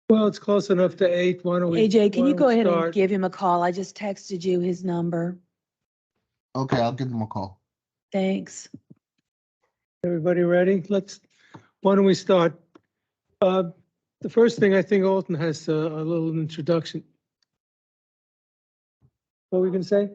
Well, it's close enough to 8. Why don't we? AJ, can why you don't go we ahead and start? give him a call? I just texted you his number. Okay, I'll give them a call. Thanks. Everybody ready? Why don't we start? The first thing, I think Alton has a little introduction. What were we gonna say?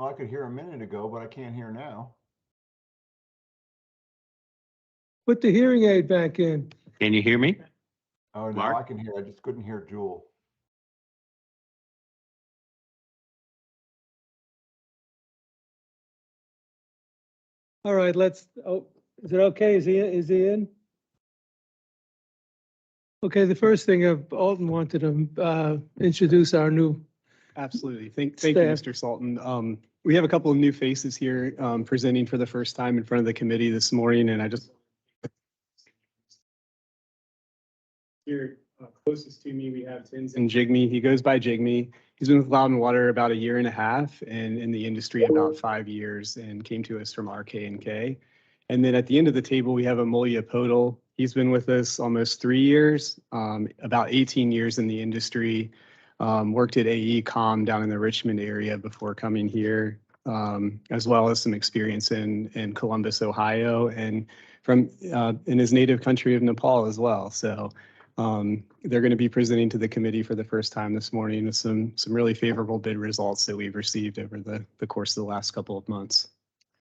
Oh, I could hear a minute ago, but I can't hear now. Put the hearing aid back in. Can you hear me? Oh, no, Mark? I can hear. I just couldn't hear Jewel. All right, is it okay? Is he in? Okay, the first thing Alton wanted to introduce our new. Absolutely. Thank you, Mr. Sultan. We have a couple of new faces here presenting for the first time in front of the committee this morning, and I just here closest to me we have Tenzin Jigme. He goes by Jigme. He's been with Loudon Water about 1.5 years and in the industry about 5 years, and came to us from RK&K. And then at the end of the table we have Amolya Podal. He's been with us almost 3 years, about 18 years in the industry. Worked at AECom down in the Richmond area before coming here, as well as some experience in Columbus, Ohio, and from in his native country of Nepal as well. So they're going to be presenting to the committee for the first time this morning with some really favorable bid results that we've received over the course of the last couple of months.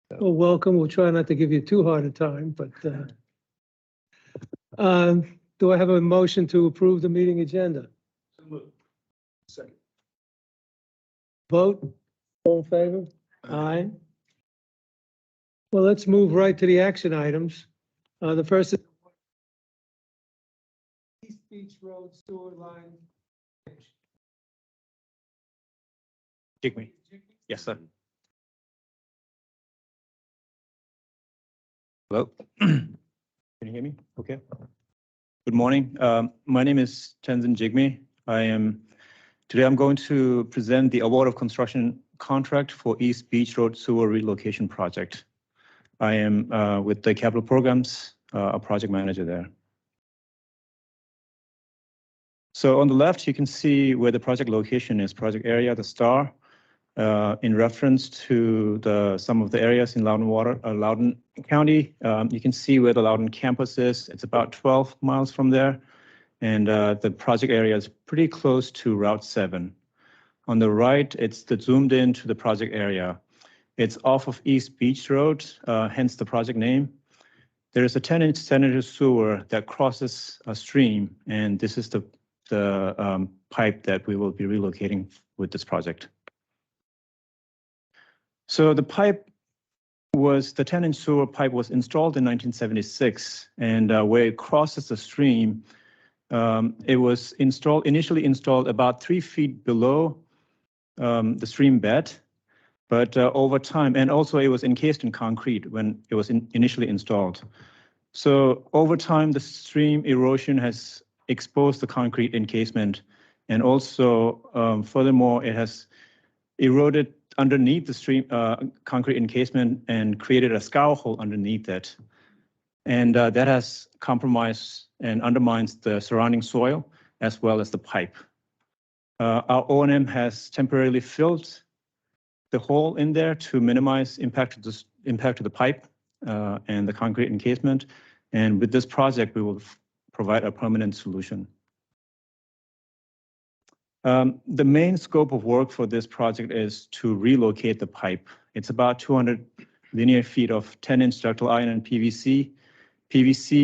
Well, welcome. We'll try not to give you too hard a time, but do I have a motion to approve the meeting agenda? Second. Vote, all in favor? Aye. Well, let's move right to the action items. The first is East Beach Road Sewer Line. Jigme. Yes, sir. Hello. Can you hear me? Okay. Good morning. My name is Tenzin Jigme. Today I'm going to present the award of construction contract for East Beach Road Sewer Relocation Project. I am with the Capital Programs, a project manager there. So on the left, you can see where the project location is, project area, the star, in reference to some of the areas in Loudoun County. You can see where the Loudoun campus is. It's about 12 miles from there. And the project area is pretty close to Route 7. On the right, it's zoomed into the project area. It's off of East Beach Road, hence the project name. There is a 10-inch sanitary sewer that crosses a stream, and this is the pipe that we will be relocating with this project. So the 10-inch sewer pipe was installed in 1976, and where it crosses the stream, it was initially installed about 3 feet below the stream bed, but over time, and also it was encased in concrete when it was initially installed. So over time, the stream erosion has exposed the concrete encasement, and also furthermore, it has eroded underneath the stream concrete encasement and created a scour hole underneath it. And that has compromised and undermines the surrounding soil as well as the pipe. Our O&M has temporarily filled the hole in there to minimize impact to the pipe and the concrete encasement. And with this project, we will provide a permanent solution. The main scope of work for this project is to relocate the pipe. It's about 200 linear feet of 10-inch ductile iron and PVC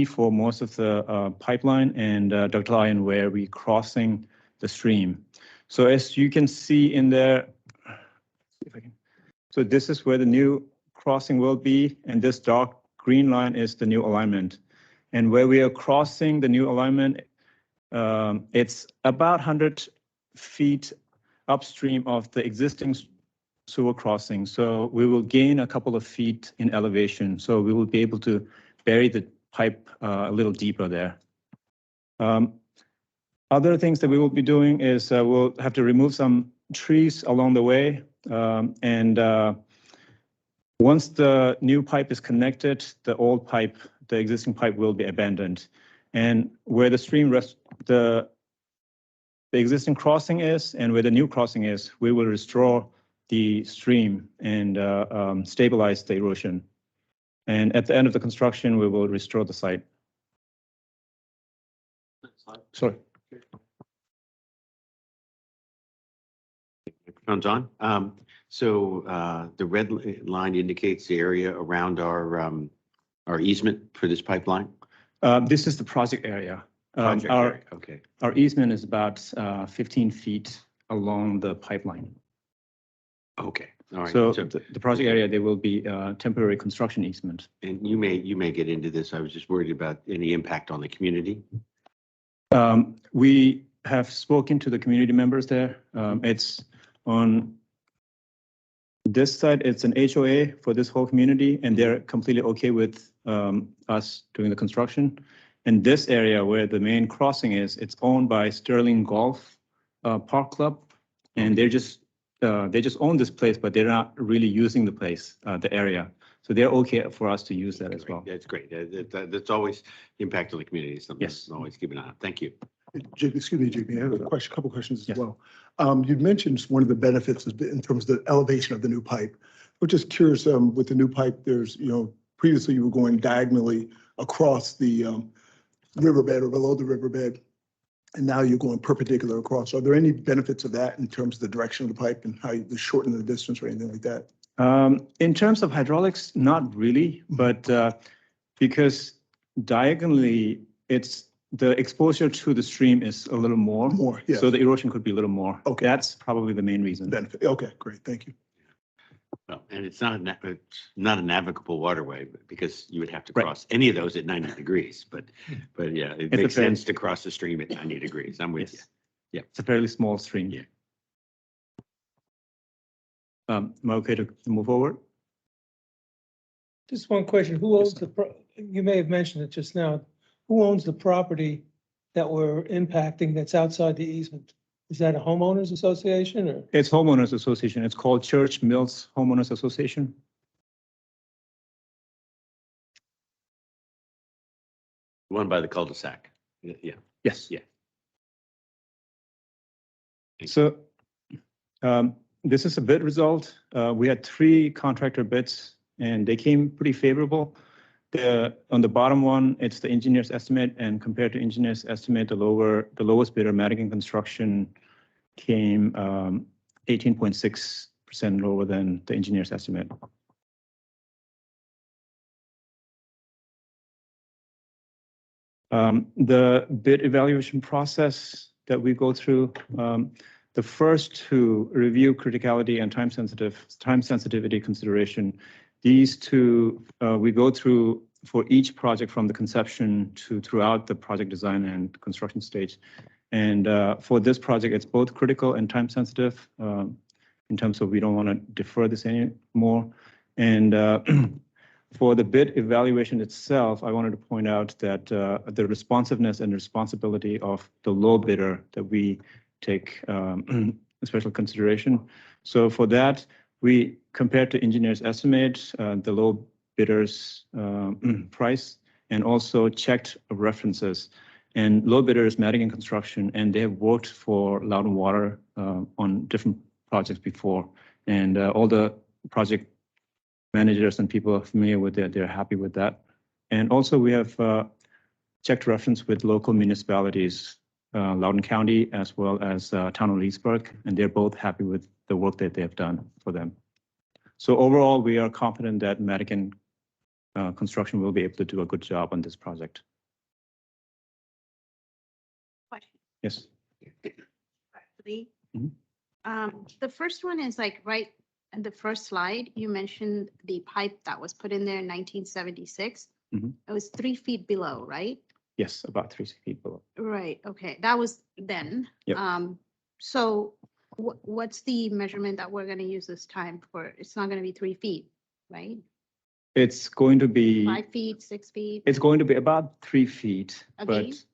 for most of the pipeline, and ductile iron where we're crossing the stream. So as you can see in there, so this is where the new crossing will be, and this dark green line is the new alignment. And where we are crossing the new alignment, it's about 100 feet upstream of the existing sewer crossing. So we will gain a couple of feet in elevation. So we will be able to bury the pipe a little deeper there. Other things that we will be doing is we'll have to remove some trees along the way. And once the new pipe is connected, the old pipe, the existing pipe will be abandoned. And where the stream the existing crossing is and where the new crossing is, we will restore the stream and stabilize the erosion. And at the end of the construction, we will restore the site. Sorry. Microphone's on. So the red line indicates the area around our easement for this pipeline? This is the project area. Project area, okay. Our easement is about 15 feet along the pipeline. Okay, all right. So the project area, there will be a temporary construction easement. And you may get into this. I was just worried about any impact on the community. We have spoken to the community members there. It's on this side, it's an HOA for this whole community, and they're completely okay with us doing the construction. And this area where the main crossing is, it's owned by Sterling Golf Park Club, and they just own this place, but they're not really using the place, the area. So they're okay for us to use that as well. That's great. That's always the impact on the community. Something Yes. always keep an eye on. Thank you. Excuse me, JP, I have a couple questions as Yes. well. You've mentioned one of the benefits has been in terms of the elevation of the new pipe. We're just curious, with the new pipe, there's, previously you were going diagonally across the riverbed or below the riverbed, and now you're going perpendicular across. Are there any benefits of that in terms of the direction of the pipe and how you shorten the distance or anything like that? In terms of hydraulics, not really, but because diagonally, the exposure to the stream is a little more. More, yeah. So the erosion could be a little more. Okay. That's probably the main reason. Benefit. Okay, great. Thank you. Well, and it's not a navigable waterway because you would have to Right. cross any of those at 90 degrees. But yeah, it It's a makes fair- sense to cross the stream at 90 degrees. I'm with you. Yes. Yeah. It's a fairly small stream. Yeah. Am I okay to move forward? Just one question, who owns you may have mentioned it just now, who owns the property that we're impacting that's outside the easement? Is that a homeowners association or? It's homeowners association. It's called Church Mills Homeowners Association. One by the cul-de-sac. Yeah. Yes. Yeah. So this is a bid result. We had 3 contractor bids and they came pretty favorable. On the bottom one, it's the engineer's estimate, and compared to engineer's estimate, the lowest bidder, Madigan Construction, came 18.6% lower than the engineer's estimate. The bid evaluation process that we go through, the first to review criticality and time sensitivity consideration. These two we go through for each project from the conception to throughout the project design and construction stage. And for this project, it's both critical and time sensitive in terms of we don't want to defer this anymore. And for the bid evaluation itself, I wanted to point out that the responsiveness and responsibility of the low bidder that we take special consideration. So for that, we compared to engineer's estimate, the low bidder's price, and also checked references. And low bidder is Madigan Construction, and they have worked for Loudon Water on different projects before. And all the project managers and people are familiar with it, they're happy with that. And also we have checked reference with local municipalities, Loudoun County, as well as Town of Leesburg, and they're both happy with the work that they have done for them. So overall, we are confident that Madigan Construction will be able to do a good job on this project. Question. Yes. Lee. Mhm. The first one is like right in the first slide, you mentioned the pipe that was put in there in 1976. Mhm. It was 3 feet below, right? Yes, about 3 feet below. Right, okay, that was then. Yep. So what's the measurement that we're gonna use this time for? It's not gonna be 3 feet, right? It's going to be 5 feet, 6 feet? It's going to be about 3 feet, Okay. but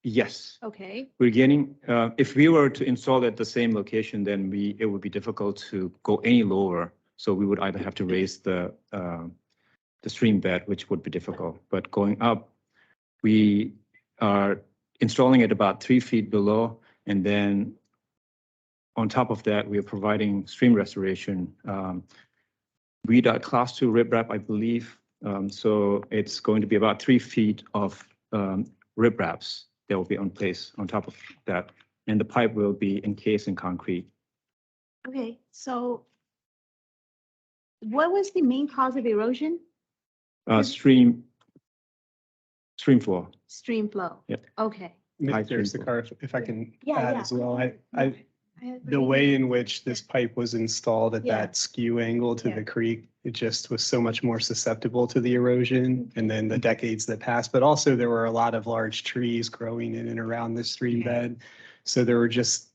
Yes, Okay, we're getting, if we were to install at the same location, then it would be difficult to go any lower. So we would either have to raise the stream bed, which would be difficult, but going up, we are installing it about 3 feet below, and then on top of that, we are providing stream restoration. We got class 2 riprap, I believe. So it's going to be about 3 feet of ripraps that will be on place on top of that. And the pipe will be encased in concrete. okay, so what was the main cause of erosion? Stream flow. Stream flow? Yep. Okay. High Mr. stream Sakar, if I can Yeah, add yeah. as well, No, the way in which this pipe was installed at Yeah. that skew angle to Yeah. the creek, it just was so much more susceptible to the erosion and then the decades that passed. But also there were a lot of large trees growing in and around the stream bed. So there were just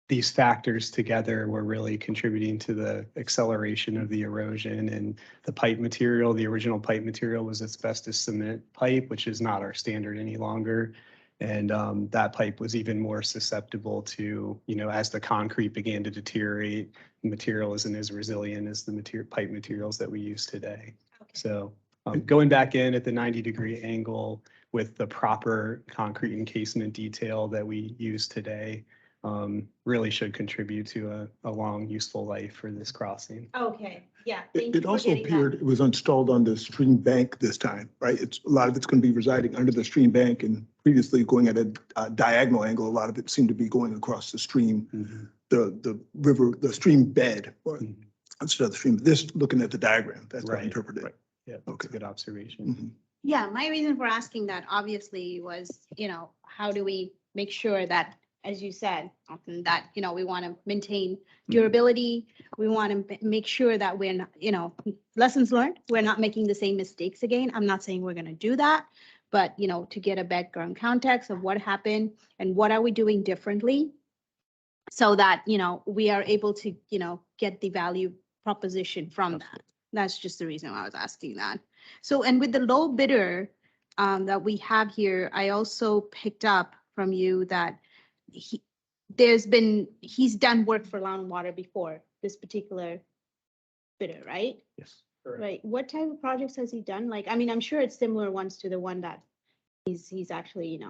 these factors together were really contributing to the acceleration of the erosion and the pipe material. The original pipe material was asbestos cement pipe, which is not our standard any longer. And that pipe was even more susceptible to, as the concrete began to deteriorate, the material isn't as resilient as the pipe materials that we use today. So going back in at the 90-degree angle with the proper concrete encasement detail that we use today really should contribute to a long, useful life for this crossing. Okay, yeah. It also appeared it was installed on the stream bank this time, right? It's, a lot of it's going to be residing under the stream bank, and previously going at a diagonal angle, a lot of it seemed to be going across the stream, the river, the stream bed, or instead of the stream. This, looking at the diagram, that's how I Right, interpreted right. it. Yeah, that's Okay. a good observation. Mhm. Yeah, my reason for asking that obviously was, how do we make sure that, as you said, often that, we want to maintain durability. We want to make sure that we're not, lessons learned, we're not making the same mistakes again. I'm not saying we're going to do that, but, to get a background context of what happened and what are we doing differently so that, we are able to, get the value proposition from that. That's just the reason why I was asking that. So, and with the low bidder that we have here, I also picked up from you that he's done work for Land Water before, this particular bidder, right? Yes. Right. What type of projects has he done? Like, I mean, I'm sure it's similar ones to the one that he's actually,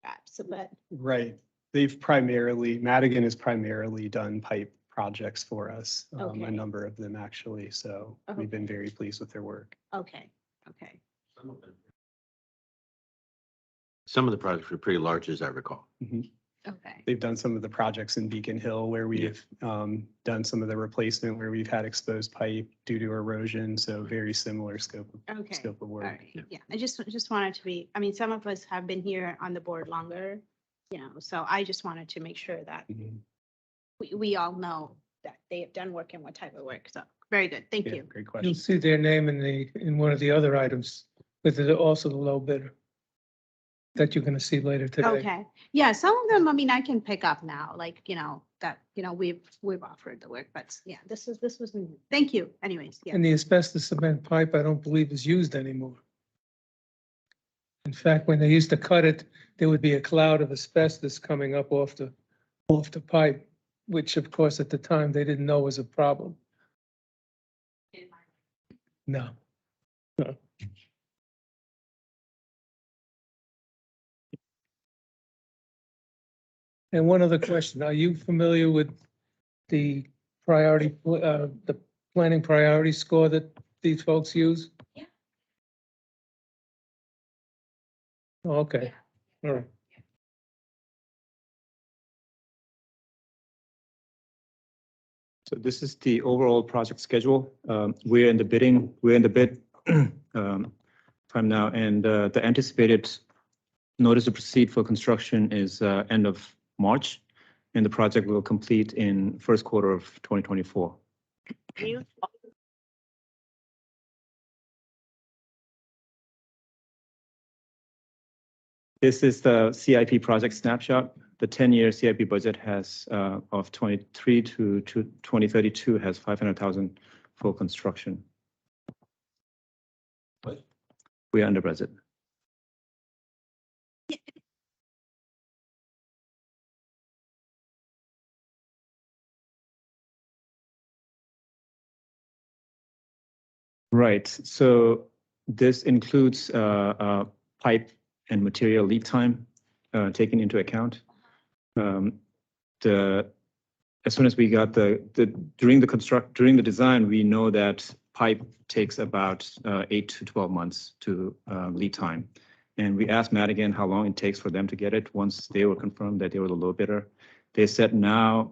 at, so, but. Right. Madigan has primarily done pipe projects for us, Okay. a number of them actually. So we've been very pleased with their work. Okay, okay. Some of the projects were pretty large, as I recall. Okay. They've done some of the projects in Beacon Hill where we've done some of the replacement where we've had exposed pipe due to erosion. So very similar scope of Okay. All work. right. Yeah, I just wanted to be, I mean, some of us have been here on the board longer, so I just wanted to make sure that Mhm. we all know that they have done work and what type of work. So very good. Thank Yeah, you. great You'll question. see their name in one of the other items, with also the low bidder that you're going to see later today. Okay. Yeah, some of them, I mean, I can pick up now, like, that, we've offered the work, but yeah, this was, thank you anyways. Yeah. And the asbestos cement pipe, I don't believe is used anymore. In fact, when they used to cut it, there would be a cloud of asbestos coming up off the pipe, which of course at the time they didn't know was a problem. No. No. And one other question, are you familiar with the the planning priority score that these folks use? Yeah. Oh, okay, all right. So this is the overall project schedule. We're in the bid time now, and the anticipated notice to proceed for construction is end of March, and the project will complete in first quarter of 2024. This is the CIP project snapshot. The 10-year CIP budget has of 23 to 2032 has 500,000 for construction. We are under budget. Right, so this includes pipe and material lead time taken into account. As soon as we got during the design, we know that pipe takes about 8 to 12 months to lead time. And we asked Madigan how long it takes for them to get it. Once they were confirmed that they were the low bidder, they said now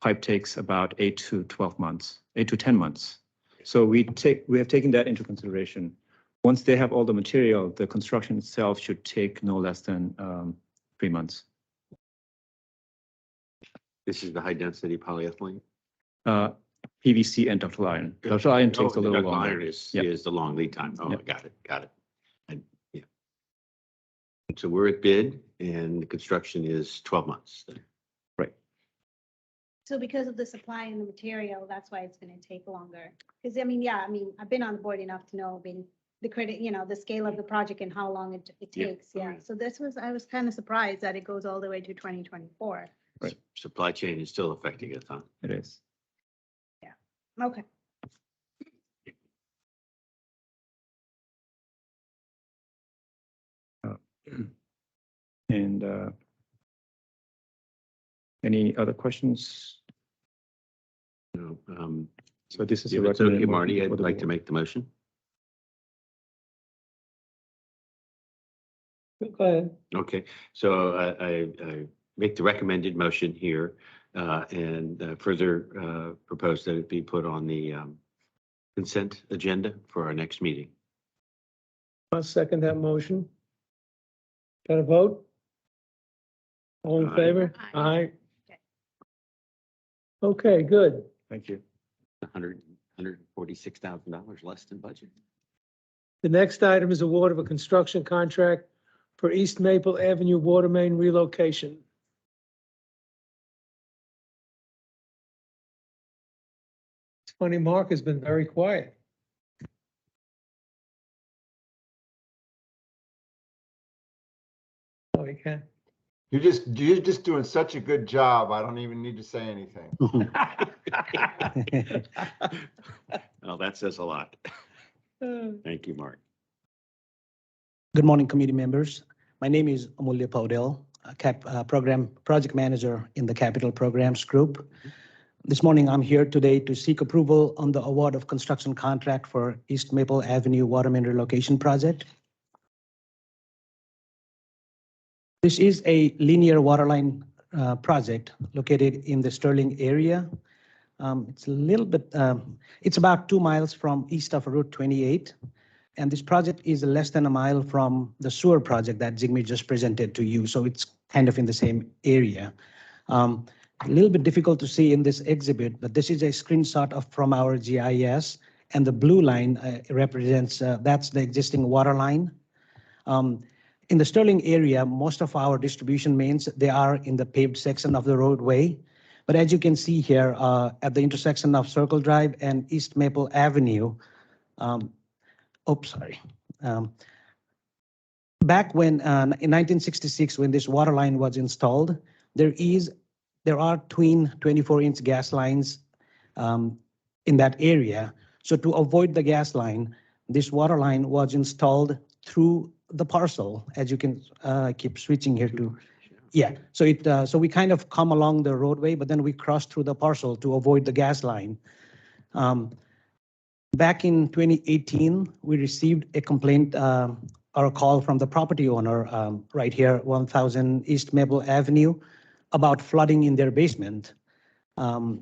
pipe takes about 8 to 12 months, 8 to 10 months. So we have taken that into consideration. Once they have all the material, the construction itself should take no less than 3 months. This is the high density polyethylene. PVC and ductile iron. Ductile iron takes a the little ductile longer. iron is Yeah. the long lead time. Oh, Yeah. got it. Yeah. So we're at bid and the construction is 12 months. So because of the supply and the material, that's why it's gonna take longer. Because I mean, yeah, I mean, I've been on the board enough to know, I mean, the credit, you know, the scale of the project and how long it Yeah. takes, yeah. So I was kind of surprised that it goes all the way to 2024. Right. Supply chain is still affecting it, huh? It is. Okay. And any other questions? No, So this is a if it's okay, recommended Marty, motion for I'd the like to board. make the motion. Go ahead. Okay, so I make the recommended motion here and further propose that it be put on the consent agenda for our next meeting. I'll second that motion. Got a vote? All in Aye. favor? Aye. Aye. Okay. Okay, good. Thank you. $146,000 less than budget. The next item is award of a construction contract for East Maple Avenue water main relocation. It's funny, Mark has been very quiet. Oh, he can. You're just doing such a good job. I don't even need to say anything. Well, that says a lot. Thank you, Mark. Good morning, committee members. My name is Amulya Paudel, program project manager in the Capital Programs Group. This morning, I'm here today to seek approval on the award of construction contract for East Maple Avenue Water Main Relocation Project. This is a linear waterline project located in the Sterling area. It's a little bit, it's about 2 miles from east of Route 28. And this project is less than a mile from the sewer project that Jigme just presented to you. So it's kind of in the same area. A little bit difficult to see in this exhibit, but this is a screenshot from our GIS. And the blue line represents, that's the existing water line. In the Sterling area, most of our distribution mains, they are in the paved section of the roadway. But as you can see here, at the intersection of Circle Drive and East Maple Avenue, back when in 1966, when this water line was installed, there are twin 24-inch gas lines in that area. So to avoid the gas line, this water line was installed through the parcel, as you can keep switching here to. Yeah, so so we kind of come along the roadway, but then we cross through the parcel to avoid the gas line. Back in 2018, we received a complaint or a call from the property owner right here, 1000 East Maple Avenue, about flooding in their basement. Our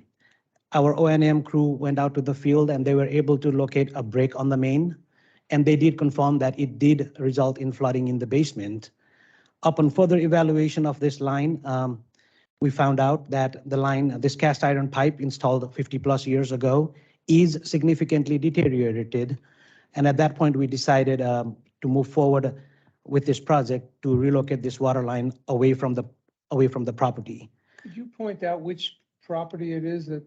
O&M crew went out to the field and they were able to locate a break on the main. And they did confirm that it did result in flooding in the basement. Upon further evaluation of this line, we found out that the line, this cast iron pipe installed 50+ years ago, is significantly deteriorated. And at that point, we decided to move forward with this project to relocate this water line away from the property. Could you point out which property it is that,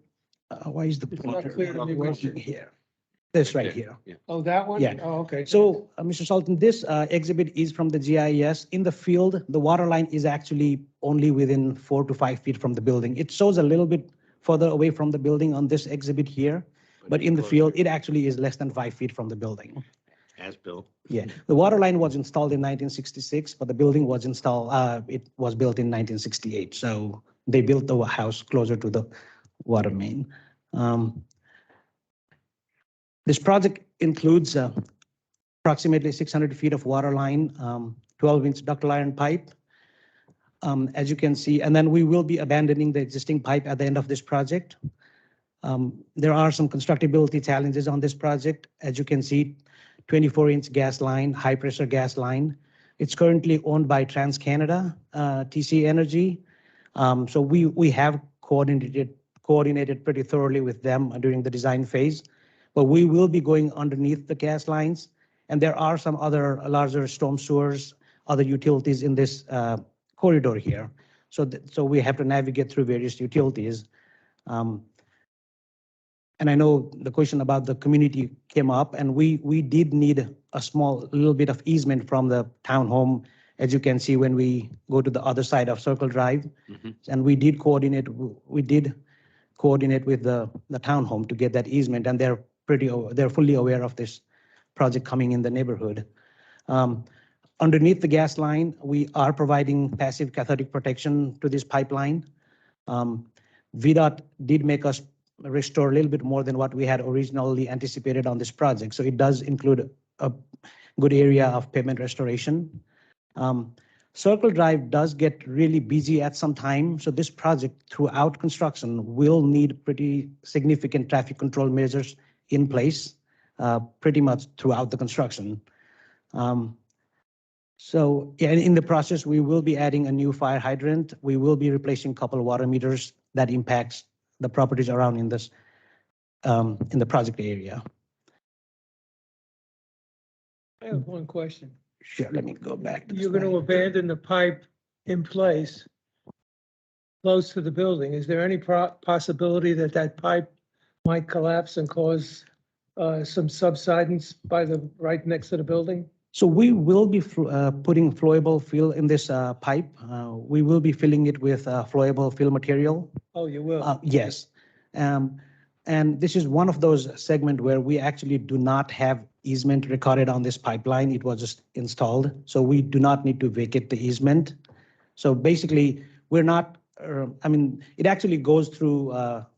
Why is the It's not pointer clear to not me which- working here? This right there. here. Yeah. oh, that one? Yeah. Oh, okay. So, Mr. Sultan, this exhibit is from the GIS. In the field, the water line is actually only within 4 to 5 feet from the building. It shows a little bit further away from the building on this exhibit here, but in the field, it actually is less than 5 feet from the building. As built. Yeah, the water line was installed in 1966, but the building was it was built in 1968. So they built the house closer to the water main. This project includes approximately 600 feet of water line, 12-inch ductile iron pipe, as you can see, and then we will be abandoning the existing pipe at the end of this project. There are some constructability challenges on this project. As you can see, 24-inch gas line, high-pressure gas line. It's currently owned by TransCanada, TC Energy. So we have coordinated pretty thoroughly with them during the design phase, but we will be going underneath the gas lines. And there are some other larger storm sewers, other utilities in this corridor here. So we have to navigate through various utilities. And I know the question about the community came up, and we did need a little bit of easement from the townhome, as you can see when we go to the other side of Circle Drive. And we did coordinate with the townhome to get that easement, and they're fully aware of this project coming in the neighborhood. Underneath the gas line, we are providing passive cathodic protection to this pipeline. VDOT did make us restore a little bit more than what we had originally anticipated on this project. So it does include a good area of pavement restoration. Circle Drive does get really busy at some time. So this project throughout construction will need pretty significant traffic control measures in place pretty much throughout the construction. So yeah, in the process, we will be adding a new fire hydrant. We will be replacing a couple of water meters that impacts the properties around in this in the project area. I have one question. Sure, let me go back. To You're going to abandon the pipe in place close to the building. Is there any possibility that that pipe might collapse and cause some subsidence right next to the building? So we will be putting flowable fill in this pipe. We will be filling it with flowable fill material. Oh, you will? Yes. And this is one of those segments where we actually do not have easement recorded on this pipeline. It was just installed. So we do not need to vacate the easement. So basically, we're not, I mean, it actually goes through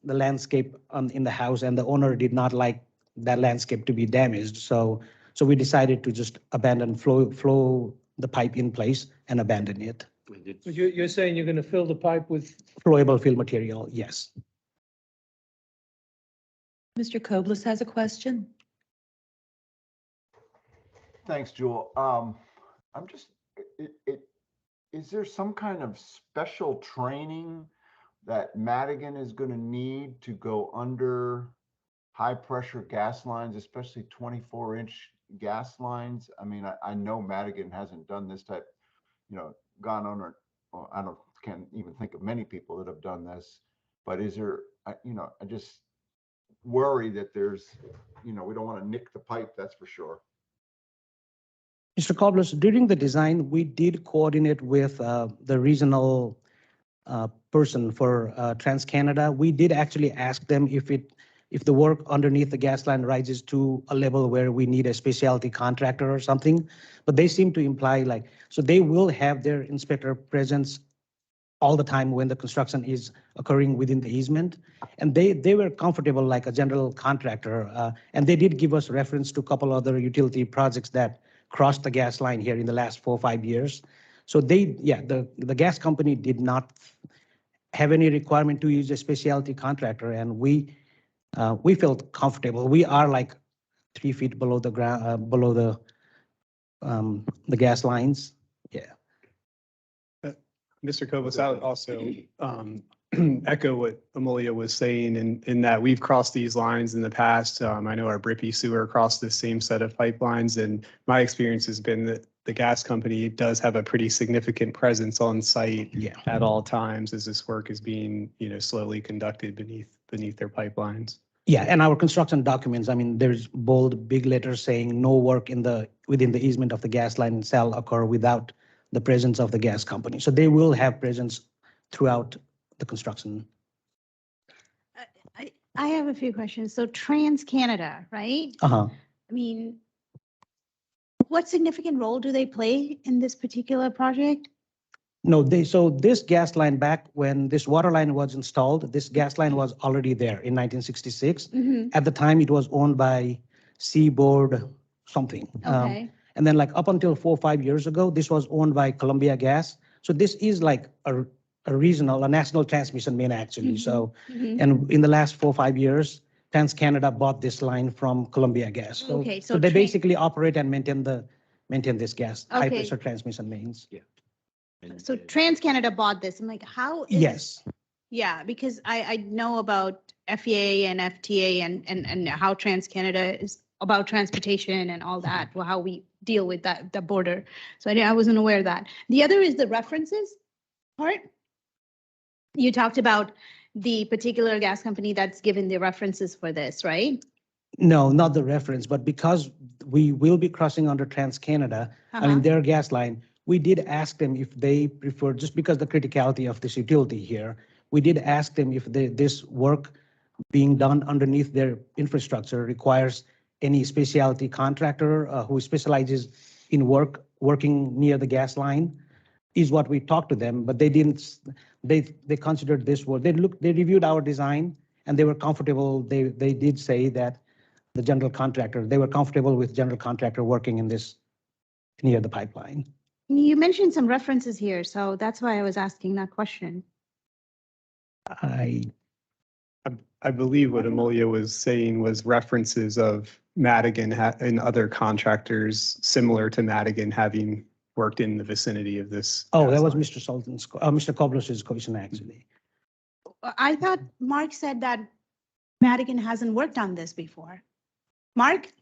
the landscape in the house, and the owner did not like that landscape to be damaged. So we decided to just abandon, flow the pipe in place and abandon it. But you're saying you're going to fill the pipe with? Flowable fill material, yes. Mr. Koblis has a question. Thanks, Jewel. I'm just, is there some kind of special training that Madigan is going to need to go under high pressure gas lines, especially 24-inch gas lines? I mean, I know Madigan hasn't done this type, gone under, well, can't even think of many people that have done this, but is there, I just worry that there's, we don't want to nick the pipe, that's for sure. Mr. Koblis, during the design, we did coordinate with the regional person for TransCanada. We did actually ask them if the work underneath the gas line rises to a level where we need a specialty contractor or something, but they seem to imply so they will have their inspector presence all the time when the construction is occurring within the easement. And they were comfortable like a general contractor. And they did give us reference to a couple other utility projects that crossed the gas line here in the last 4 or 5 years. So the gas company did not have any requirement to use a specialty contractor, and we felt comfortable. We are like 3 feet below the ground, below the gas lines. Yeah. Mr. Koblis, I would also echo what Amelia was saying in that we've crossed these lines in the past. I know our Brippy sewer crossed the same set of pipelines, and my experience has been that the gas company does have a pretty significant presence on site at all times as this work is being, slowly conducted beneath their pipelines. Yeah, and our construction documents, I mean, there's bold, big letters saying no work within the easement of the gas line shall occur without the presence of the gas company. So they will have presence throughout the construction. I have a few questions. So TransCanada, right? Uh-huh. I mean, what significant role do they play in this particular project? No, so this gas line back when this water line was installed, this gas line was already there in 1966. Mhm. At the time, it was owned by Seaboard something. Okay. And then like up until 4 or 5 years ago, this was owned by Columbia Gas. So this is like a regional, a national transmission main actually. So, Mhm. and in the last 4 or 5 years, TransCanada bought this line from Columbia Gas. Okay, So so they Tran- basically operate and maintain this gas, high Okay. pressure transmission mains. And, So TransCanada bought this. I'm like, how is? Yes. Yeah, because I know about FEA and FTA and how TransCanada is about transportation and all that, well, how we deal with that, the border. So I wasn't aware of that. The other is the references part. You talked about the particular gas company that's given the references for this, right? No, not the reference, but because we will be crossing under TransCanada, I Uh-huh. mean, their gas line, we did ask them if they prefer, just because the criticality of this utility here, we did ask them if this work being done underneath their infrastructure requires any specialty contractor who specializes in working near the gas line, is what we talked to them, but they didn't, they considered this work, they reviewed our design and they were comfortable, they did say that the general contractor, they were comfortable with general contractor working in this near the pipeline. You mentioned some references here, so that's why I was asking that question. I believe what Amelia was saying was references of Madigan and other contractors similar to Madigan having worked in the vicinity of this. Oh, that gas was line. Mr. Sultan's, Mr. Koblus's question actually. I thought Mark said that Madigan hasn't worked on this before. Mark?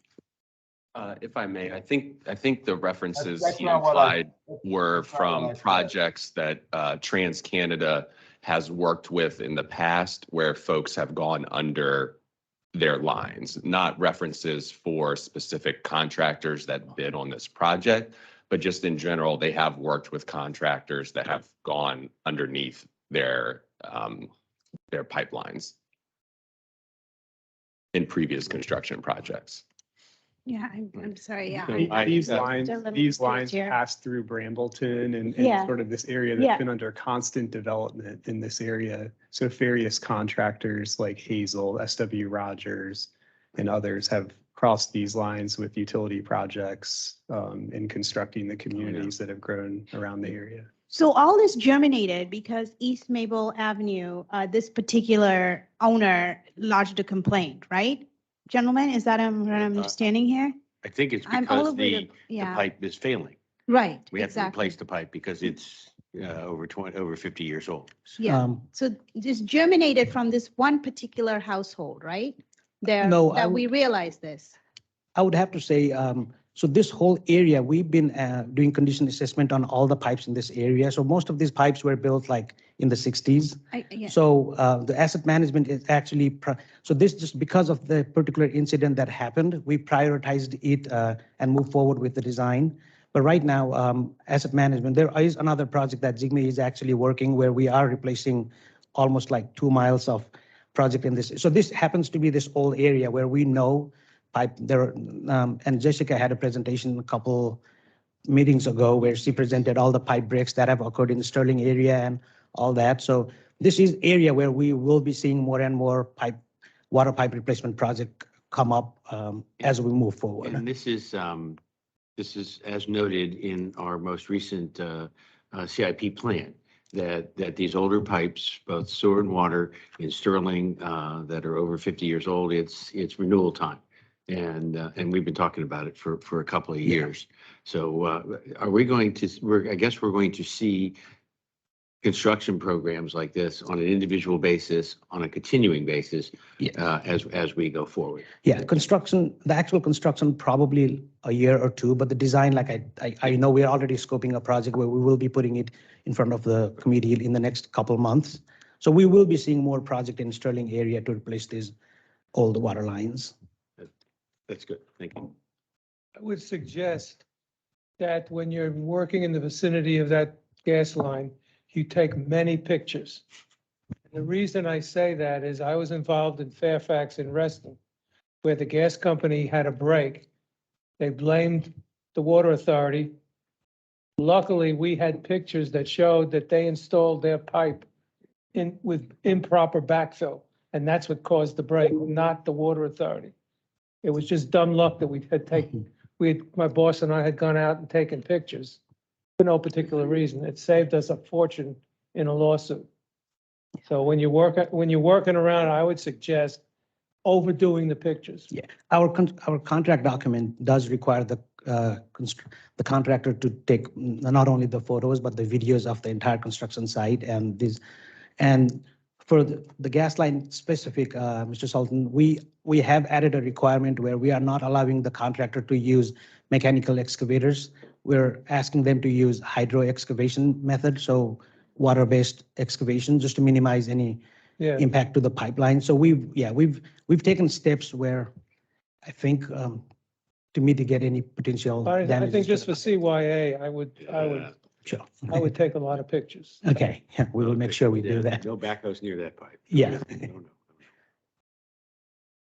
If I may, I think the references That's he not what I- implied were that's not what I from said. projects that TransCanada has worked with in the past where folks have gone under their lines, not references for specific contractors that bid on this project, but just in general, they have worked with contractors that have gone underneath their pipelines in previous construction projects. Yeah, I'm sorry, yeah. So These I- lines, Still a little these confused lines here. pass through Brambleton and Yeah. sort of this area Yeah. that's been under constant development in this area. So various contractors like Hazel, SW Rogers, and others have crossed these lines with utility projects in constructing the communities that have grown around the area. So all this germinated because East Maple Avenue, this particular owner lodged a complaint, right? Gentlemen, is that what I'm understanding here? I think it's I'm all because over the yeah, pipe is failing. right, We have to exactly. replace the pipe because it's over 50 years old. Yeah, so this germinated from this one particular household, right? There, No, I that would- we realized this. I would have to say, so this whole area, we've been doing condition assessment on all the pipes in this area. So most of these pipes were built like in the 60s. Yeah. So the asset management is actually, so this just because of the particular incident that happened, we prioritized it and moved forward with the design. But right now, asset management, there is another project that Jigme is actually working where we are replacing almost like 2 miles of project in this. So this happens to be this old area where we know pipe there, and Jessica had a presentation a couple meetings ago where she presented all the pipe breaks that have occurred in the Sterling area and all that. So this is area where we will be seeing more and more water pipe replacement project come up as we move forward. And this is as noted in our most recent CIP plan, that these older pipes, both sewer and water in Sterling that are over 50 years old, it's renewal time. And we've been talking about it for a couple of years. So are we going to, I guess we're going to see construction programs like this on an individual basis, on a continuing basis, as we go forward. Yeah, construction, the actual construction probably a year or two, but the design, like I know we're already scoping a project where we will be putting it in front of the committee in the next couple months. So we will be seeing more project in Sterling area to replace these old water lines. That's good. Thank you. I would suggest that when you're working in the vicinity of that gas line, you take many pictures. The reason I say that is I was involved in Fairfax and Reston, where the gas company had a break. They blamed the water authority. Luckily, we had pictures that showed that they installed their pipe in with improper backfill, and that's what caused the break, not the water authority. It was just dumb luck that we had taken, my boss and I had gone out and taken pictures for no particular reason. It saved us a fortune in a lawsuit. So when you're working around, I would suggest overdoing the pictures. Yeah, our contract document does require the contractor to take not only the photos, but the videos of the entire construction site and for the gas line specific, Mr. Sultan, we have added a requirement where we are not allowing the contractor to use mechanical excavators. We're asking them to use hydro excavation method, so water-based excavation, just to minimize any Yeah. impact to the pipeline. So we've taken steps where I think to mitigate any potential I damages. think just to for the pipeline. CYA, I would Sure. I would take a lot of pictures. Okay, yeah, we will make sure we do that. No backhoes near that pipe. Yeah. No.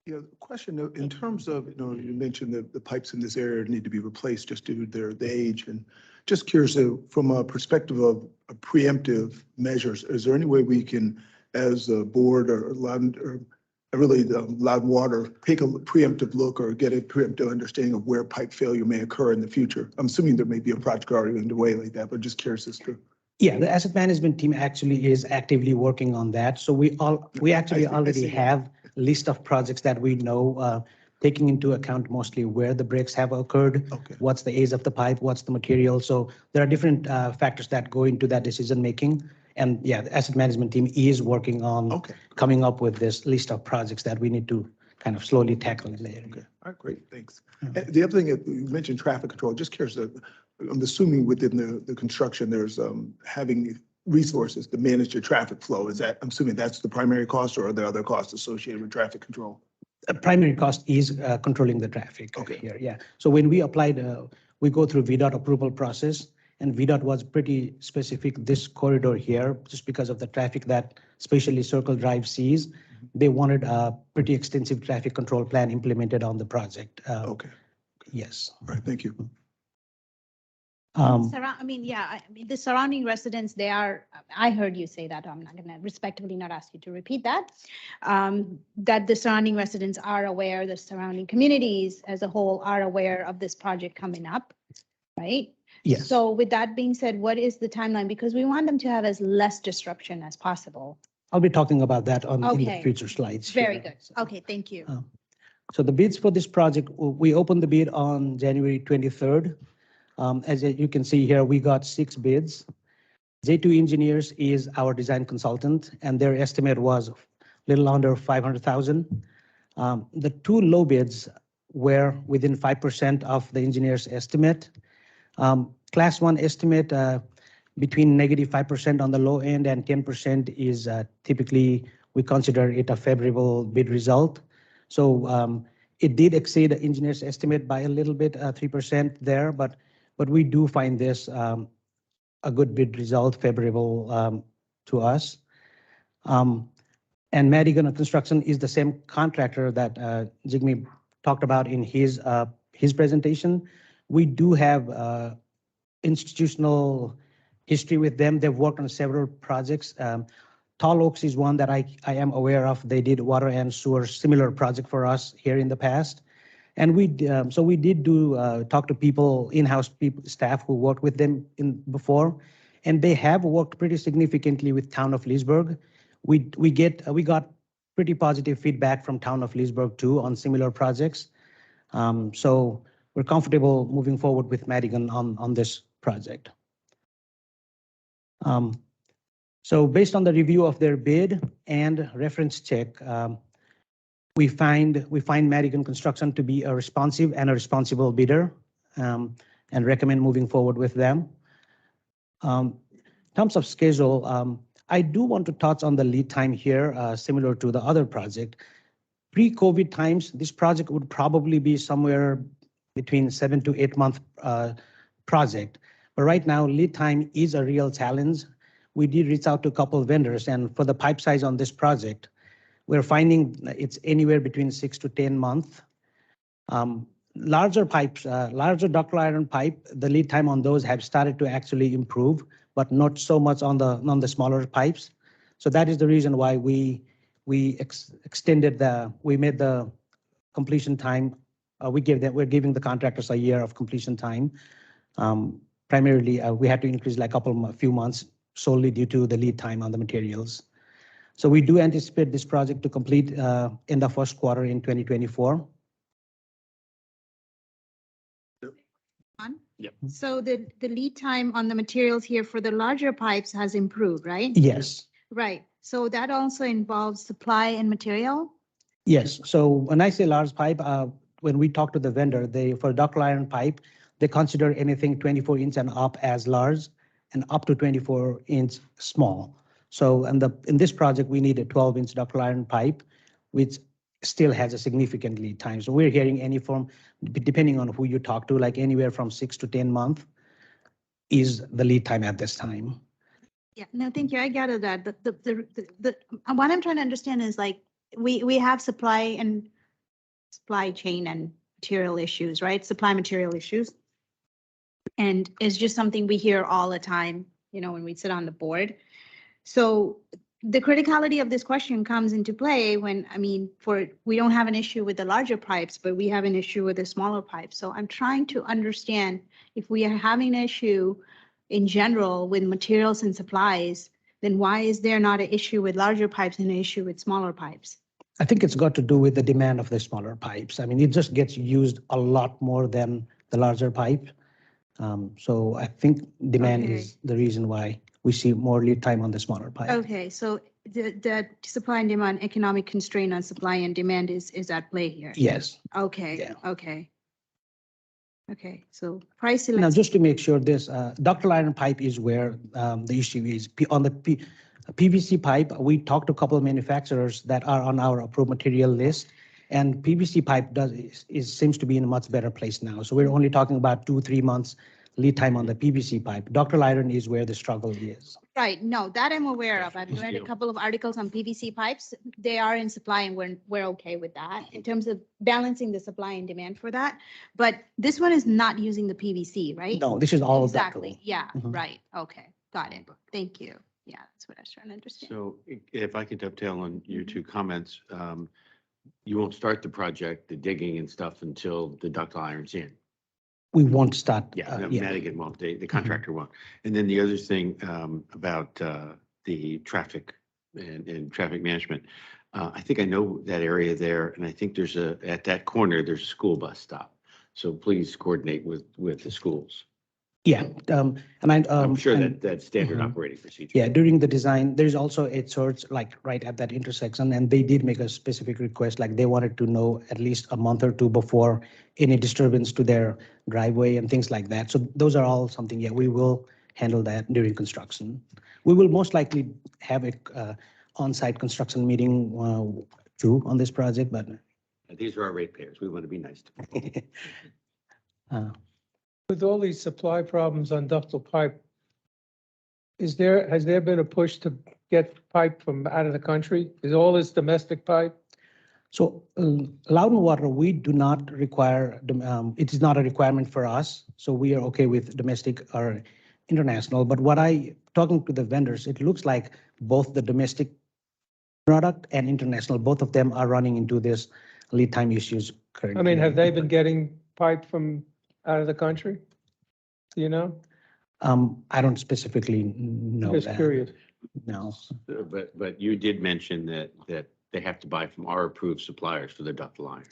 Yeah, question in terms of, you mentioned that the pipes in this area need to be replaced just due to the age. And just curious, from a perspective of preemptive measures, is there any way we can, as a board or Loud Water, take a preemptive look or get a preemptive understanding of where pipe failure may occur in the future? I'm assuming there may be a project already underway like that, but just curious as to. Yeah, the asset management team actually is actively working on that. So we actually already have a list of projects that we know, taking into account mostly where the breaks have occurred, Okay. what's the age of the pipe, what's the material. So there are different factors that go into that decision making. And yeah, the asset management team is working on Okay. coming up with this list of projects that we need to kind of slowly tackle in the area. Okay, all right, great, thanks. Mhm. And the other thing, you mentioned traffic control, just curious, I'm assuming within the construction, there's having resources to manage your traffic flow. I'm assuming that's the primary cost, or are there other costs associated with traffic control? A primary cost is controlling the traffic Okay. here, yeah. So when we applied, we go through VDOT approval process, and VDOT was pretty specific, this corridor here, just because of the traffic that especially Circle Drive sees. They wanted a pretty extensive traffic control plan implemented on the project. Okay, Yes. all right, thank you. The surrounding residents, I heard you say that, I'm not gonna respectfully not ask you to repeat that. That the surrounding residents are aware, the surrounding communities as a whole are aware of this project coming up, right? Yes. So with that being said, what is the timeline? Because we want them to have as less disruption as possible. I'll be talking about that in the Okay. future slides. Very here. good. So, Okay, thank you. So the bids for this project, we opened the bid on January 23rd. As you can see here, we got 6 bids. J2 Engineers is our design consultant, and their estimate was a little under 500,000. The 2 low bids were within 5% of the engineer's estimate. Class 1 estimate between -5% on the low end and 10% is typically, we consider it a favorable bid result. So it did exceed the engineer's estimate by a little bit, 3% there, but we do find this a good bid result, favorable to us. And Madigan Construction is the same contractor that Jigme talked about in his presentation. We do have institutional history with them. They've worked on several projects. Tall Oaks is one that I am aware of. They did water and sewer similar project for us here in the past. And we did talk to people, in-house people, staff who worked with them before, and they have worked pretty significantly with Town of Leesburg. We got pretty positive feedback from Town of Leesburg too on similar projects. So we're comfortable moving forward with Madigan on this project. So based on the review of their bid and reference check, we find Madigan Construction to be a responsive and a responsible bidder, and recommend moving forward with them. In terms of schedule, I do want to touch on the lead time here, similar to the other project. Pre-COVID times, this project would probably be somewhere between 7 to 8 month project. But right now, lead time is a real challenge. we did reach out to a couple of vendors, and for the pipe size on this project, we're finding it's anywhere between 6 to 10 months. Larger pipes, larger ductile iron pipe, the lead time on those have started to actually improve, but not so much on the smaller pipes. So that is the reason why we made the completion time. We're giving the contractors a year of completion time. Primarily, we had to increase like a few months solely due to the lead time on the materials. So we do anticipate this project to complete in the first quarter in 2024. Yep. So the lead time on the materials here for the larger pipes has improved, right? Yes. Right. So that also involves supply and material? Yes. So when I say large pipe, when we talk to the vendor, for ductile iron pipe, they consider anything 24 inch and up as large and up to 24 inch small. So in this project, we need a 12 inch ductile iron pipe, which still has a significant lead time. So we're hearing depending on who you talk to, like anywhere from 6 to 10 months is the lead time at this time. Yeah, no, thank you. I gather that. What I'm trying to understand is like, we have supply chain and material issues, right? Supply material issues. And it's just something we hear all the time, when we sit on the board. So the criticality of this question comes into play when, we don't have an issue with the larger pipes, but we have an issue with the smaller pipes. So I'm trying to understand if we are having an issue in general with materials and supplies, then why is there not an issue with larger pipes and an issue with smaller pipes? I think it's got to do with the demand of the smaller pipes. It just gets used a lot more than the larger pipe. So I think demand is the reason why we see more lead time on the smaller pipe. Okay, so the supply and demand economic constraint on supply and demand is at play here? Yes. Okay, Yeah. okay. Okay, so price. Now, just to make sure, this ductile iron pipe is where the issue is. On the PVC pipe, we talked to a couple of manufacturers that are on our approved material list, and PVC pipe seems to be in a much better place now. So we're only talking about 2-3 months lead time on the PVC pipe. Ductile iron is where the struggle is. Right, no, that I'm aware of. I've read a couple of articles on PVC pipes. They are in supply and we're okay with that in terms of balancing the supply and demand for that. But this one is not using the PVC, right? No, this is all Exactly, ductile. yeah, Mhm. right, okay, got it. Thank you. Yeah, that's what I was trying to understand. So if I could dovetail on your two comments, you won't start the project, the digging and stuff until the ductile iron's in. We won't start. Madigan won't, the contractor won't. And then the other thing about the traffic and traffic management, I think I know that area there, and I think at that corner, there's a school bus stop. So please coordinate with the schools. Yeah, I'm sure that's standard operating procedure. Yeah, during the design, there's also a church like right at that intersection, and they did make a specific request, like they wanted to know at least a month or two before any disturbance to their driveway and things like that. So those are all something, we will handle that during construction. We will most likely have a on-site construction meeting too on this project, but. These are our ratepayers. We want to be nice to them. With all these supply problems on ductile pipe, has there been a push to get pipe from out of the country? Is all this domestic pipe? So Loudon Water, we do not require, it is not a requirement for us. So we are okay with domestic or international. But talking to the vendors, it looks like both the domestic product and international, both of them are running into this lead time issues currently. Have they been getting pipe from out of the country? Do you know? I don't specifically know that. Just curious. No. But you did mention that they have to buy from our approved suppliers for the ductile iron.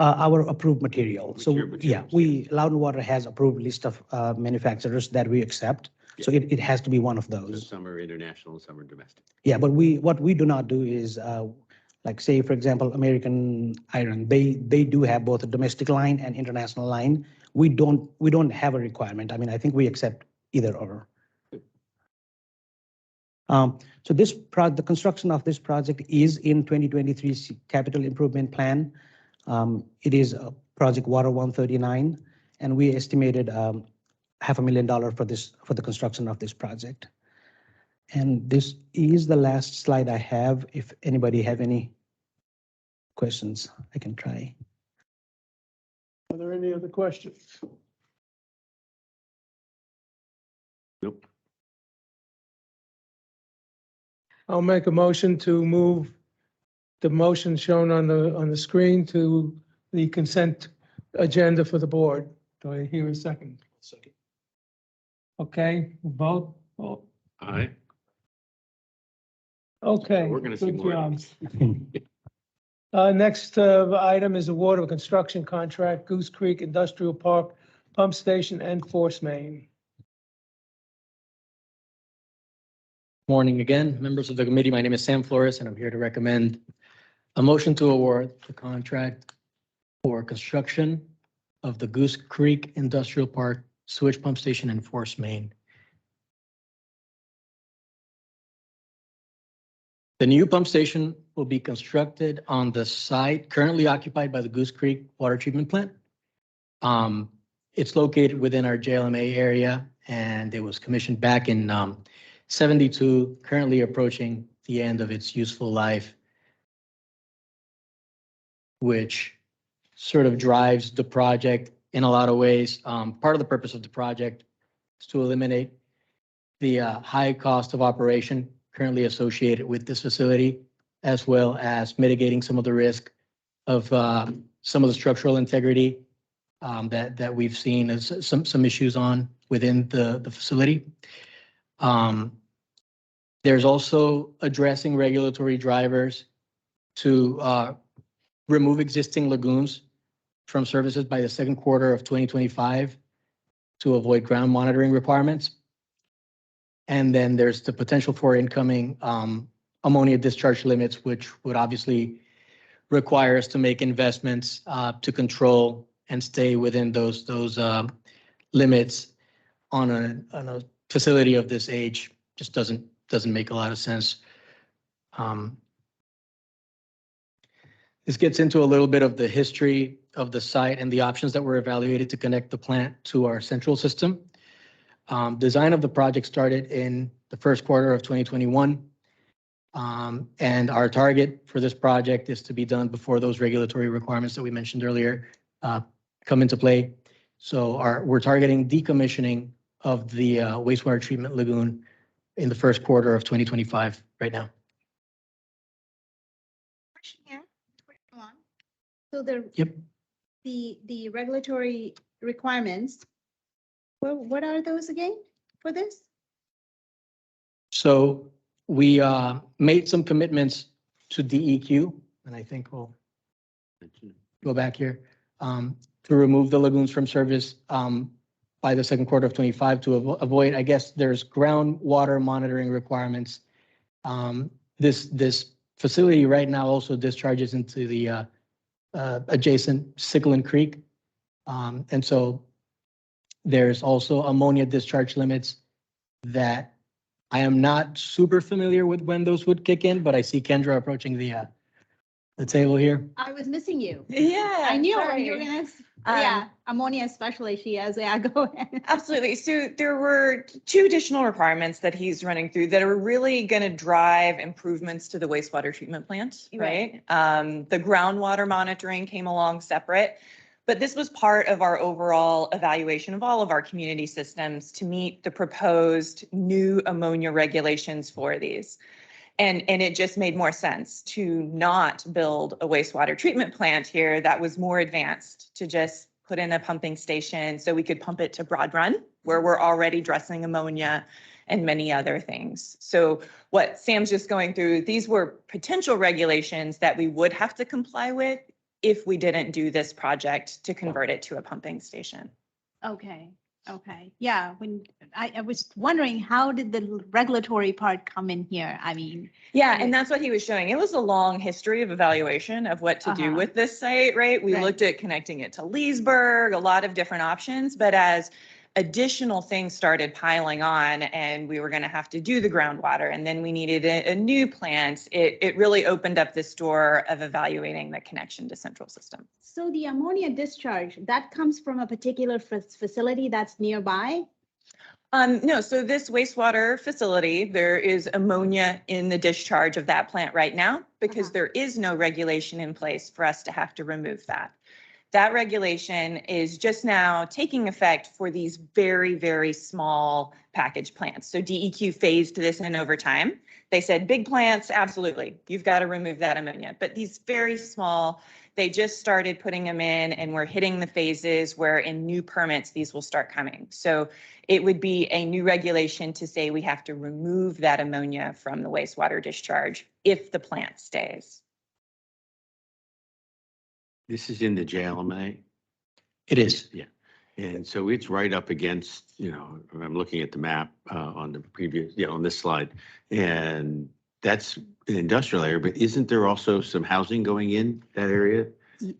Our approved material. So Materials, Loudon Water has approved list of manufacturers that we accept. Yeah. So it has to be one of So those. some are international, some are domestic. Yeah, but what we do not do is like say, for example, American Iron, they do have both a domestic line and international line. We don't have a requirement. I think we accept either or. So the construction of this project is in 2023 capital improvement plan. It is project Water 139, and we estimated $500,000 for the construction of this project. And this is the last slide I have. If anybody have any questions, I can try. Are there any other questions? Nope. I'll make a motion to move the motion shown on the screen to the consent agenda for the board. Do I hear a second? Second. Okay, vote. Oh, All right. okay. We're gonna see good more of job. Next item is award of a construction contract, Goose Creek Industrial Park Pump Station and Force Main. Morning again, members of the committee. My name is Sam Flores, and I'm here to recommend a motion to award the contract for construction of the Goose Creek Industrial Park Sewage Pump Station and Force Main. The new pump station will be constructed on the site currently occupied by the Goose Creek Water Treatment Plant. It's located within our JLMA area, and it was commissioned back in 72, currently approaching the end of its useful life, which sort of drives the project in a lot of ways. Part of the purpose of the project is to eliminate the high cost of operation currently associated with this facility, as well as mitigating some of the risk of some of the structural integrity that we've seen as some issues on within the facility. There's also addressing regulatory drivers to remove existing lagoons from services by the second quarter of 2025 to avoid ground monitoring requirements. And then there's the potential for incoming ammonia discharge limits, which would obviously require us to make investments to control and stay within those limits on a facility of this age. Just doesn't make a lot of sense. This gets into a little bit of the history of the site and the options that were evaluated to connect the plant to our central system. Design of the project started in the first quarter of 2021. And our target for this project is to be done before those regulatory requirements that we mentioned earlier come into play. So we're targeting decommissioning of the wastewater treatment lagoon in the first quarter of 2025 right now. Question here. Go on. So Yep. the regulatory requirements, well, what are those again for this? So we made some commitments to DEQ, and I think we'll go back here, to remove the lagoons from service by the second quarter of 25 to avoid, I guess there's groundwater monitoring requirements. This facility right now also discharges into the adjacent Sicklen Creek. And so there's also ammonia discharge limits that I am not super familiar with when those would kick in, but I see Kendra approaching the table here. I was missing you. Yeah. I knew when sorry. you were gonna, yeah, ammonia especially, she has, yeah, go ahead. Absolutely. So there were two additional requirements that he's running through that are really going to drive improvements to the wastewater treatment plant, right? The groundwater monitoring came along separate, but this was part of our overall evaluation of all of our community systems to meet the proposed new ammonia regulations for these. And it just made more sense to not build a wastewater treatment plant here that was more advanced, to just put in a pumping station so we could pump it to Broad Run, where we're already dressing ammonia and many other things. So what Sam's just going through, these were potential regulations that we would have to comply with if we didn't do this project to convert it to a pumping station. Okay, okay, yeah, when I was wondering, how did the regulatory part come in here? I mean. Yeah, and that's what he was showing. It was a long history of evaluation of what to do with this site, right? We looked at connecting it to Leesburg, a lot of different options, but as additional things started piling on and we were going to have to do the groundwater and then we needed a new plant, it really opened up this door of evaluating the connection to central system. So the ammonia discharge, that comes from a particular facility that's nearby? No, so this wastewater facility, there is ammonia in the discharge of that plant right now because there is no regulation in place for us to have to remove that. That regulation is just now taking effect for these very, very small package plants. So DEQ phased this in over time. They said big plants, absolutely, you've got to remove that ammonia. But these very small, they just started putting them in and we're hitting the phases where in new permits, these will start coming. So it would be a new regulation to say we have to remove that ammonia from the wastewater discharge if the plant stays. This is in the JLMA. It is. Yeah. And so it's right up against, I'm looking at the map on the previous, on this slide. And that's an industrial area, but isn't there also some housing going in that area?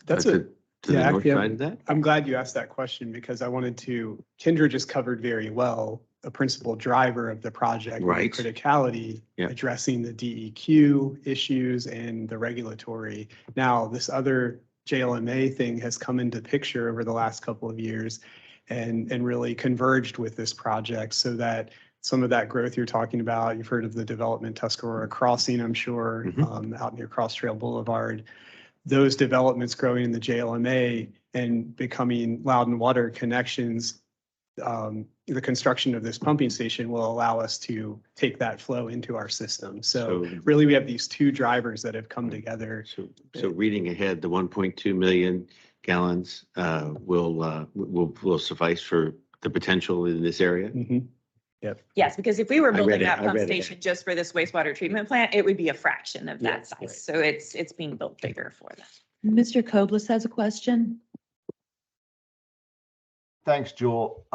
That's to the yeah, north yeah. side of that? I'm glad you asked that question because I wanted to, Kendra just covered very well a principal driver of the project. Right. The criticality, Yeah. addressing the DEQ issues and the regulatory. Now, this other JLMA thing has come into picture over the last couple of years and really converged with this project so that some of that growth you're talking about, you've heard of the development Tuscarora Crossing, I'm sure, out near Cross Trail Boulevard. Those developments growing in the JLMA and becoming Loudon Water connections, the construction of this pumping station will allow us to take that flow into our system. So really, we have these two drivers that have come together. So reading ahead, the 1.2 million gallons will suffice for the potential in this area? Yep. Yes, because if we were I building read it- that I pump read it. station just for this wastewater treatment plant, it would be a fraction of Yeah, that size. right. So it's being built bigger for that. Mr. Kobliss has a question. Thanks, Jewel.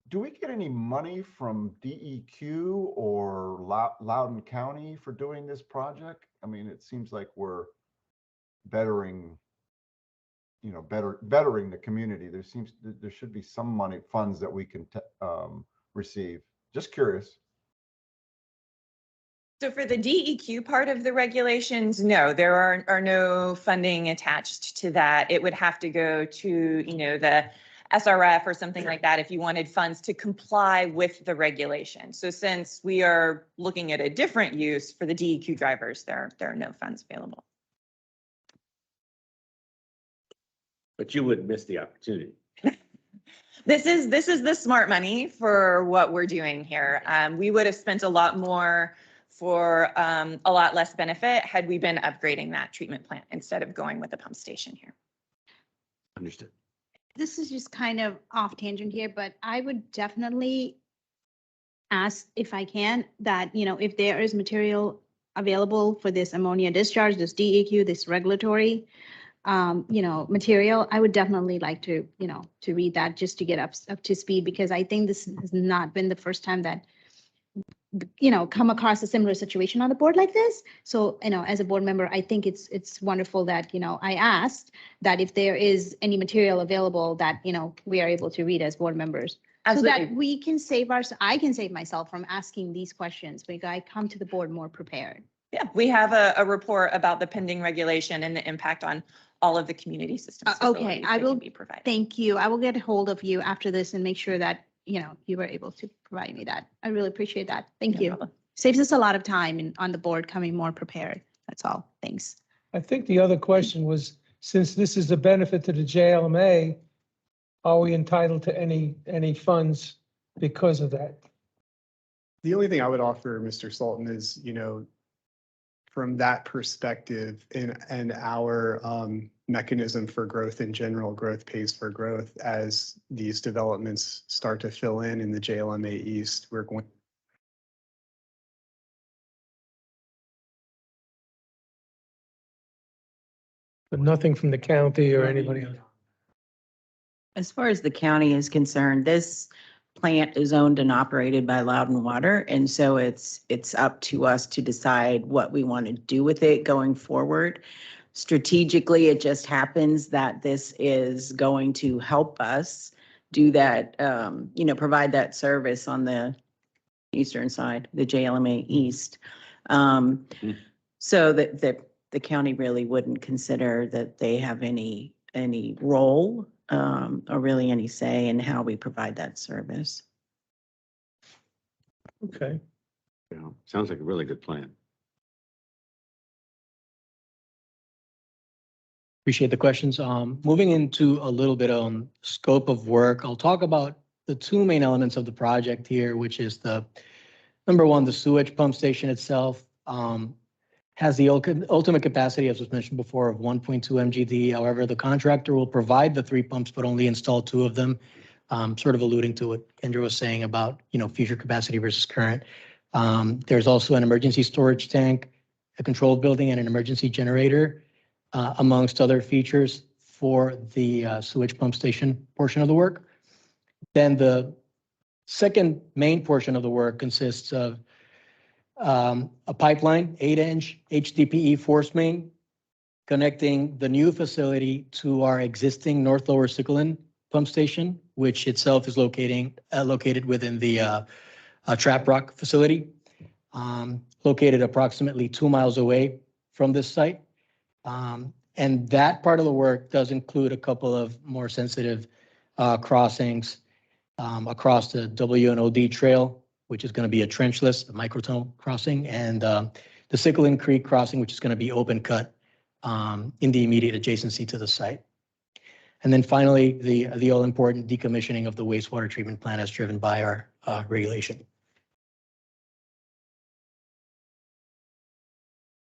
Do we get any money from DEQ or Loudoun County for doing this project? I mean, it seems like we're bettering, bettering the community. There should be some funds that we can receive. Just curious. So for the DEQ part of the regulations, no, there are no funding attached to that. It would have to go to, the SRF or something like that if you wanted funds to comply with the regulation. So since we are looking at a different use for the DEQ drivers, there are no funds available. But you wouldn't miss the opportunity. This is the smart money for what we're doing here. We would have spent a lot more for a lot less benefit had we been upgrading that treatment plant instead of going with the pump station here. Understood. This is just kind of off tangent here, but I would definitely ask if I can that, if there is material available for this ammonia discharge, this DEQ, this regulatory, material, I would definitely like to, to read that just to get up to speed, because I think this has not been the first time that, come across a similar situation on the board like this. So, as a board member, I think it's wonderful that, I asked that if there is any material available that, we are able to read as board members. Absolutely. So that we can I can save myself from asking these questions because I come to the board more prepared. Yeah, we have a report about the pending regulation and the impact on all of the community systems. Okay, I will be provided. Thank you. I will get a hold of you after this and make sure that, you were able to provide me that. I really appreciate that. Thank No you. problem. Saves us a lot of time on the board coming more prepared. That's all. Thanks. I think the other question was, since this is a benefit to the JLMA, are we entitled to any funds because of that? The only thing I would offer, Mr. Sultan, is, from that perspective and our mechanism for growth in general, growth pays for growth, as these developments start to fill in the JLMA East, we're going. But nothing from the county or anybody else? As far as the county is concerned, this plant is owned and operated by Loudon Water. And so it's up to us to decide what we want to do with it going forward. Strategically, it just happens that this is going to help us do that, provide that service on the eastern side, the JLMA East. So that the county really wouldn't consider that they have any role or really any say in how we provide that service. Okay. You know, sounds like a really good plan. Appreciate the questions. Moving into a little bit on scope of work, I'll talk about the two main elements of the project here, which is the number one, the sewage pump station itself has the ultimate capacity, as was mentioned before, of 1.2 MGD. However, the contractor will provide the 3 pumps, but only install 2 of them, sort of alluding to what Kendra was saying about, future capacity versus current. There's also an emergency storage tank, a controlled building, and an emergency generator, amongst other features for the sewage pump station portion of the work. Then the second main portion of the work consists of a pipeline, 8-inch HDPE force main connecting the new facility to our existing North Lower Sickleton pump station, which itself is located within the Trap Rock facility, located approximately 2 miles away from this site. And that part of the work does include a couple of more sensitive crossings across the W&OD trail, which is going to be a trenchless, a microtunnel crossing, and the Sickleton Creek crossing, which is going to be open cut in the immediate adjacency to the site. And then finally, the all-important decommissioning of the wastewater treatment plant as driven by our regulation.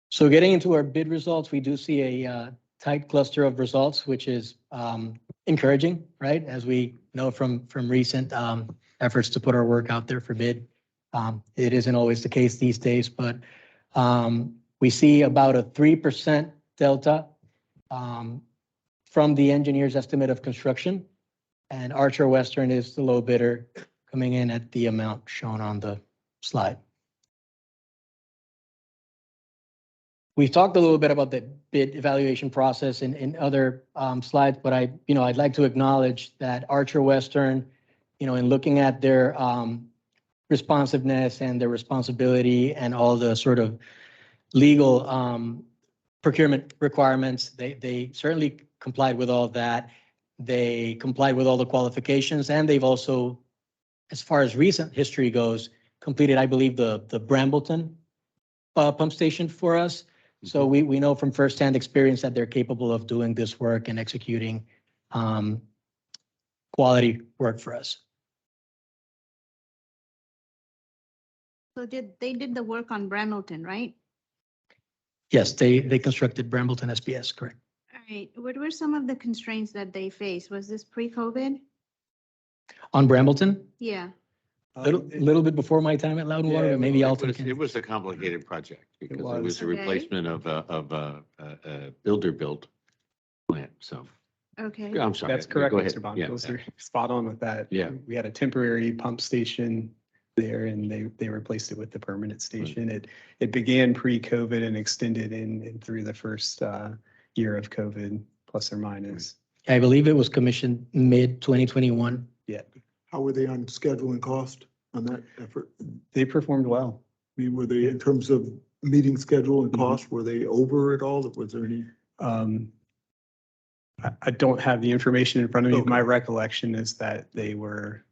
So getting into our bid results, we do see a tight cluster of results, which is encouraging, right? As we know from recent efforts to put our work out there for bid. It isn't always the case these days, but we see about a 3% delta from the engineer's estimate of construction, and Archer Western is the low bidder, coming in at the amount shown on the slide. We've talked a little bit about the bid evaluation process in other slides, but I'd like to acknowledge that Archer Western, in looking at their responsiveness and their responsibility and all the sort of legal procurement requirements, they certainly complied with all of that. They complied with all the qualifications, and they've also, as far as recent history goes, completed, I believe, the Brambleton pump station for us. So we know from firsthand experience that they're capable of doing this work and executing quality work for us. So they did the work on Brambleton, right? Yes, they constructed Brambleton SPS, correct. All right. What were some of the constraints that they faced? Was this pre-COVID? On Brambleton, Yeah. little bit before my time at Loudon Water, but maybe Alton can. It was a complicated project because it was a Okay. replacement of a builder-built plant, so. Okay. I'm sorry. That's correct, Go ahead. Mr. Yeah, Bonfield. You're spot on with that. Yeah. We had a temporary pump station there and they replaced it with the permanent station. It began pre-COVID and extended in through the first year of COVID, plus or minus. I believe it was commissioned mid 2021. Yeah, How were they on schedule and cost on that effort? they performed well. I mean, were they, in terms of meeting schedule and cost, were they over at all? Was there any? I don't have the information in front of me. Okay. My recollection is that they were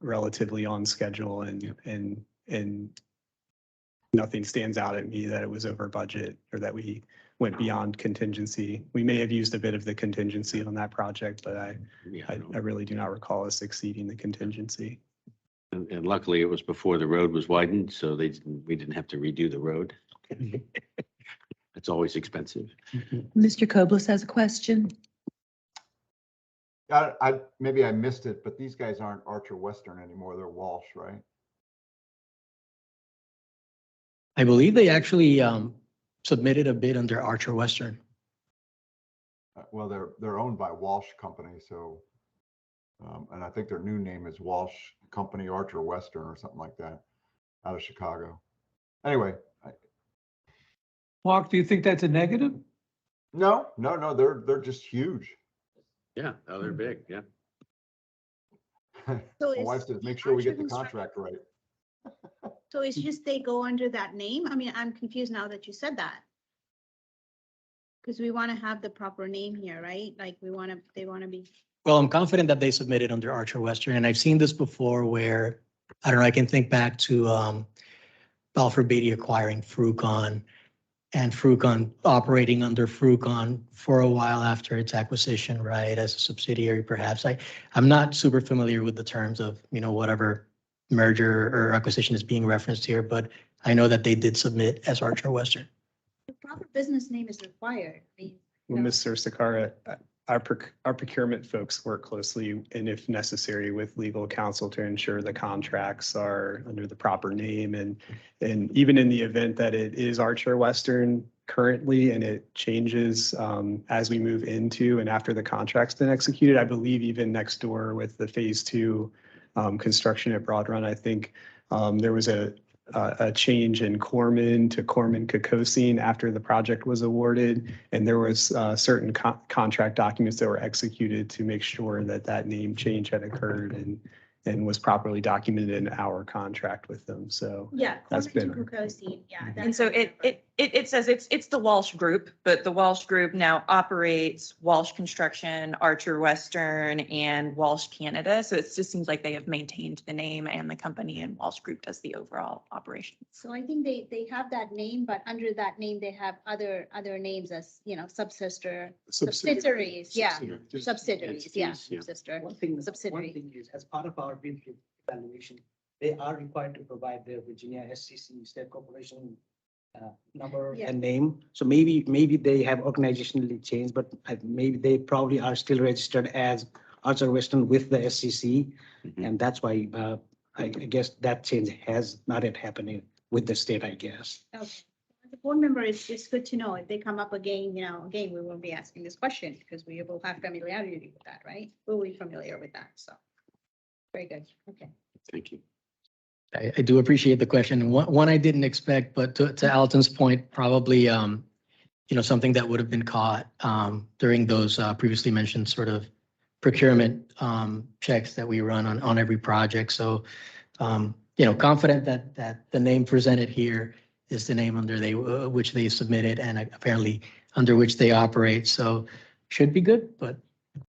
relatively on schedule and nothing stands out at me that it was over budget or that we went beyond contingency. We may have used a bit of the contingency on that project, but I really do not recall us exceeding the contingency. And luckily it was before the road was widened, so we didn't have to redo the road. It's always expensive. Mr. Koblis has a question. Maybe I missed it, but these guys aren't Archer Western anymore. They're Walsh, right? I believe they actually submitted a bid under Archer Western. Well, they're owned by Walsh Company, so, and I think their new name is Walsh Company Archer Western or something like that, out of Chicago. Anyway. Mark, do you think that's a negative? No, they're just huge. Yeah, oh, they're big, yeah. So My wife says, make sure we get the contract right. So it's just they go under that name? I mean, I'm confused now that you said that. Because we want to have the proper name here, right? Like they want to be. Well, I'm confident that they submitted under Archer Western, and I've seen this before where I don't know, I can think back to Balfour Beatty acquiring Frucon and Frucon operating under Frucon for a while after its acquisition, right, as a subsidiary perhaps. I'm not super familiar with the terms of, whatever merger or acquisition is being referenced here, but I know that they did submit as Archer Western. The proper business name is required. I mean, Well, Mr. Sakara, our procurement folks work closely and if necessary with legal counsel to ensure the contracts are under the proper name. And even in the event that it is Archer Western currently and it changes as we move into and after the contract's been executed, I believe even next door with the phase 2 construction at Broad Run, I think there was a change in Corman to Corman Kokosine after the project was awarded. And there was certain contract documents that were executed to make sure that that name change had occurred and was properly documented in our contract with them. So yeah, that's Corman been- to Kokosine, yeah. And so it says it's the Walsh Group, but the Walsh Group now operates Walsh Construction, Archer Western, and Walsh Canada. So it just seems like they have maintained the name and the company, and Walsh Group does the overall operation. So I think they have that name, but under that name, they have other names as, subsidiaries, yeah. Subsidiaries, yeah, Entities, yeah. sister. One thing Subsidiary. is, as part of our bid evaluation, they are required to provide their Virginia SCC State Corporation number Yeah. and name. So maybe they have organizationally changed, but maybe they probably are still registered as Archer Western with the SCC. Mhm. And that's why I guess that change has not yet happening with the state, I guess. Okay. The board member is good to know. If they come up again, again, we won't be asking this question because we will have familiarity with that, right? We'll be familiar with that, so. Very good, okay. Thank you. I do appreciate the question. One I didn't expect, but to Alton's point, probably, something that would have been caught during those previously mentioned sort of procurement checks that we run on every project. So, confident that the name presented here is the name under which they submitted and apparently under which they operate. So should be good, but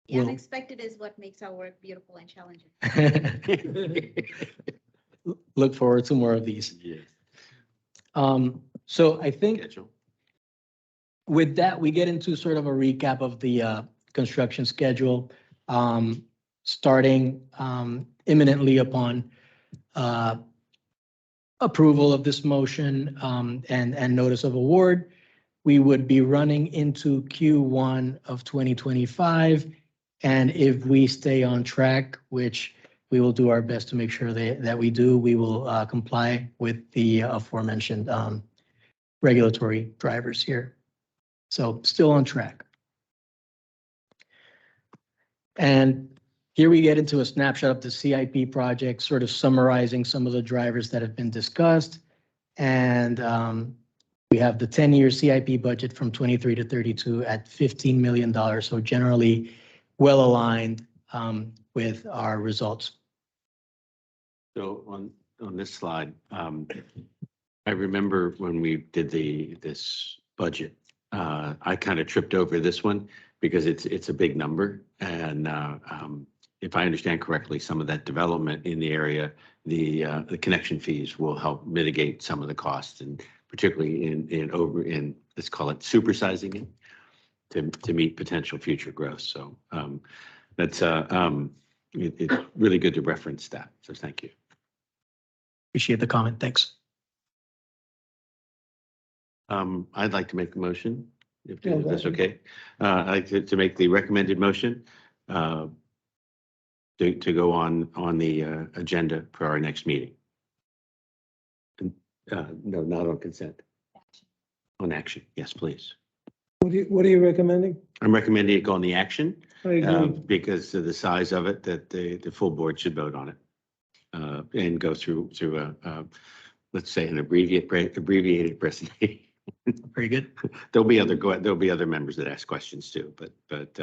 The Well- unexpected is what makes our work beautiful and challenging. look forward to more of these. Yes. So I think Schedule. with that, we get into sort of a recap of the construction schedule, starting imminently upon approval of this motion and notice of award. We would be running into Q1 of 2025. And if we stay on track, which we will do our best to make sure that we do, we will comply with the aforementioned regulatory drivers here. So still on track. And here we get into a snapshot of the CIP project, sort of summarizing some of the drivers that have been discussed. And we have the 10-year CIP budget from 23 to 32 at $15 million. So generally well aligned with our results. So on this slide, I remember when we did this budget, I kind of tripped over this one because it's a big number. And if I understand correctly, some of that development in the area, the connection fees will help mitigate some of the costs, and particularly in let's call it supersizing it to meet potential future growth. So that's it's really good to reference that. So thank you. Appreciate the comment. Thanks. I'd like to make a motion, if Yeah, that's go okay. I'd like to make the recommended motion to go on the agenda for our next meeting. No, not on consent. On action, yes, please. What are you recommending? I'm recommending it go on the action I agree. because of the size of it, that the full board should vote on it and go through a let's say an abbreviated presentation. Very good. There'll be other members that ask questions too, but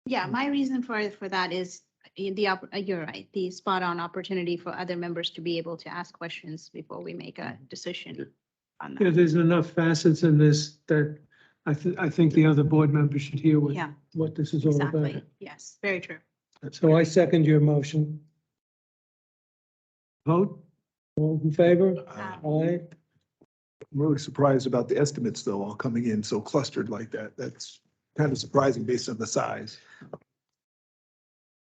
Yeah, my reason for that is you're right, the spot on opportunity for other members to be able to ask questions before we make a decision on Yeah, that. there's enough facets in this that I think the other board members should hear Yeah, what this is all about. exactly. Yes, very true. So I second your motion. Vote, all in favor? Aye. I'm really surprised about the estimates though, all coming in so clustered like that. That's kind of surprising based on the size.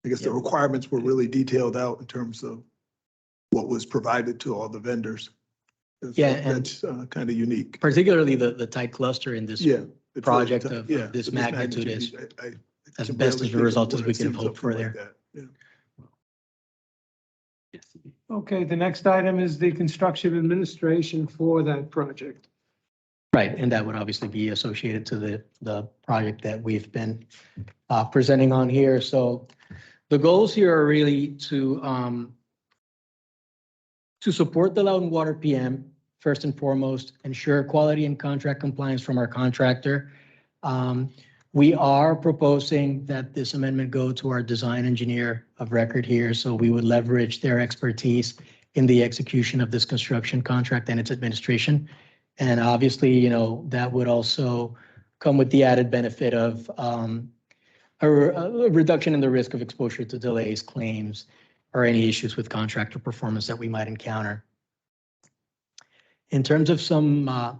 I guess the requirements were really detailed out in terms of what was provided to all the vendors. Yeah, and- That's kind of unique. Particularly the tight cluster in this Yeah. it's project really of tough. Yeah, this with magnitude is I as can best barely as a think of result as where we I've could have seen hoped for something like there. that. Yeah. Okay, the next item is the construction administration for that project. Right, and that would obviously be associated to the project that we've been presenting on here. So the goals here are really to support the Loudon Water PM, first and foremost, ensure quality and contract compliance from our contractor. We are proposing that this amendment go to our design engineer of record here, so we would leverage their expertise in the execution of this construction contract and its administration. And obviously, you know, that would also come with the added benefit of a reduction in the risk of exposure to delays, claims, or any issues with contractor performance that we might encounter. In terms of some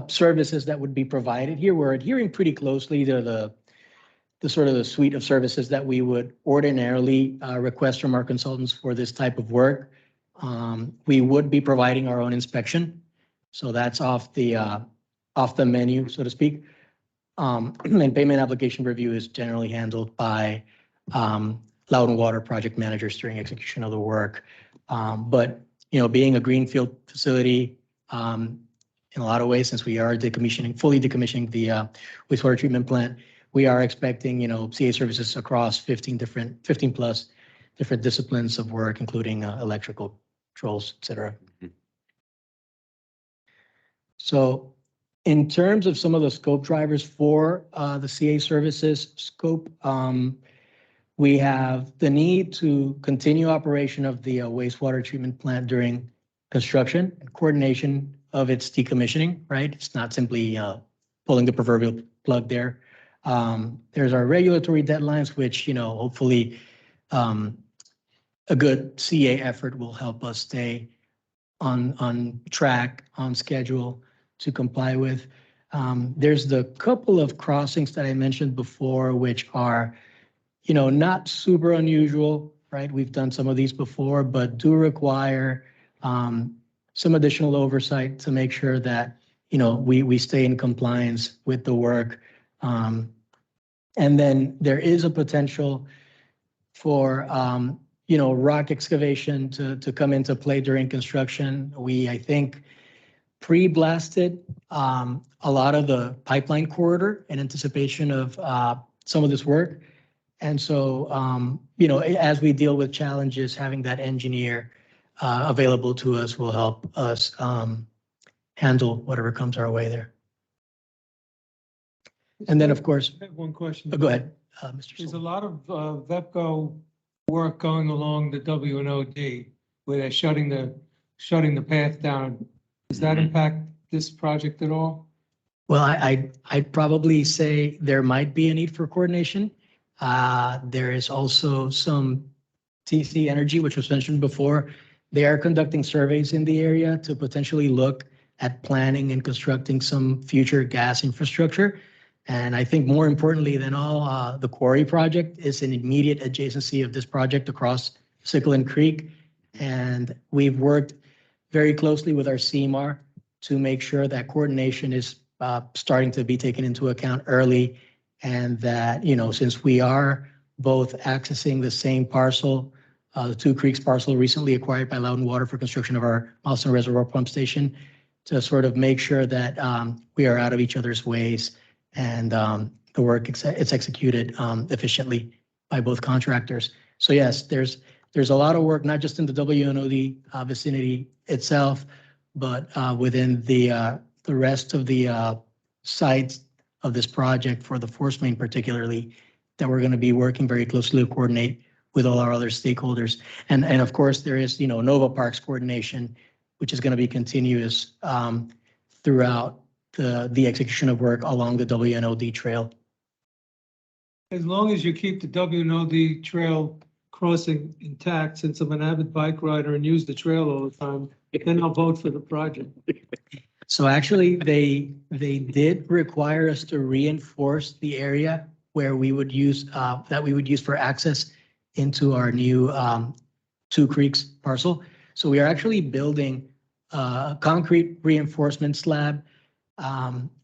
services that would be provided here, we're adhering pretty closely to the sort of the suite of services that we would ordinarily request from our consultants for this type of work. We would be providing our own inspection. So that's off the menu, so to speak. And payment application review is generally handled by Loudon Water project managers during execution of the work. But, you know, being a greenfield facility, in a lot of ways, since we are fully decommissioning the wastewater treatment plant, we are expecting, you know, CA services across 15 plus different disciplines of work, including electrical controls, et cetera. So in terms of some of the scope drivers for the CA services scope, we have the need to continue operation of the wastewater treatment plant during construction and coordination of its decommissioning, right? It's not simply pulling the proverbial plug there. There's our regulatory deadlines, which, you know, hopefully a good CA effort will help us stay on track, on schedule to comply with. There's the couple of crossings that I mentioned before, which are, you know, not super unusual, right? We've done some of these before, but do require some additional oversight to make sure that, you know, we stay in compliance with the work. And then there is a potential for, you know, rock excavation to come into play during construction. We, I think, pre-blasted a lot of the pipeline corridor in anticipation of some of this work. And so, you know, as we deal with challenges, having that engineer available to us will help us handle whatever comes our way there. And then, of course, I have one question. go ahead, Mr. There's a Sullivan. lot of VEPCO work going along the WNOD where they're shutting the path down. Does that impact this project at all? Well, I'd probably say there might be a need for coordination. There is also some TC Energy, which was mentioned before. They are conducting surveys in the area to potentially look at planning and constructing some future gas infrastructure. And I think more importantly than all, the quarry project is an immediate adjacency of this project across Sycolin Creek. And we've worked very closely with our CMAR to make sure that coordination is starting to be taken into account early. And that, you know, since we are both accessing the same parcel, the Two Creeks parcel recently acquired by Loudon Water for construction of our Milestone Reservoir Pump Station, to sort of make sure that we are out of each other's ways and the work it's executed efficiently by both contractors. So yes, there's a lot of work, not just in the WNOD vicinity itself, but within the rest of the sites of this project for the force main particularly, that we're going to be working very closely to coordinate with all our other stakeholders. And of course, there is, you know, Nova Parks coordination, which is going to be continuous throughout the execution of work along the WNOD trail. As long as you keep the WNOD trail crossing intact, since I'm an avid bike rider and use the trail all the time, then I'll vote for the project. So actually, they did require us to reinforce the area where we would use, that we would use for access into our new Two Creeks parcel. So we are actually building a concrete reinforcement slab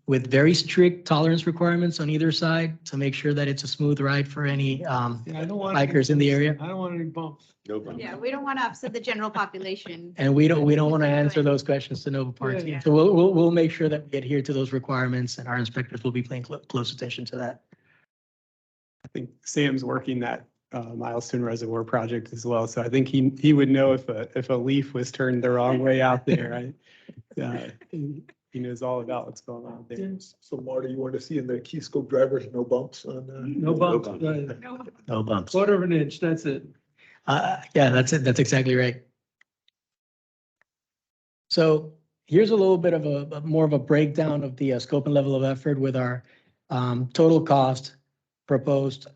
with very strict tolerance requirements on either side to make sure that it's a smooth ride for any Yeah, I don't want any bikers in the area. I don't want any bumps. No problem. Yeah, we don't want to upset the general population. And we don't want to answer those questions to Nova Park team. Yeah. So we'll make sure that we adhere to those requirements, and our inspectors will be paying close attention to that. I think Sam's working that Milestone Reservoir project as well, so I think he would know if a leaf was turned the wrong way out there, right? He knows all about what's going on there. So Marty, you want to see in the key scope drivers, no bumps on, No bumps, bumps. right. No bumps. Quarter of an inch, that's it. Yeah, that's it. That's exactly right. So here's a little bit of a more of a breakdown of the scope and level of effort with our total cost proposed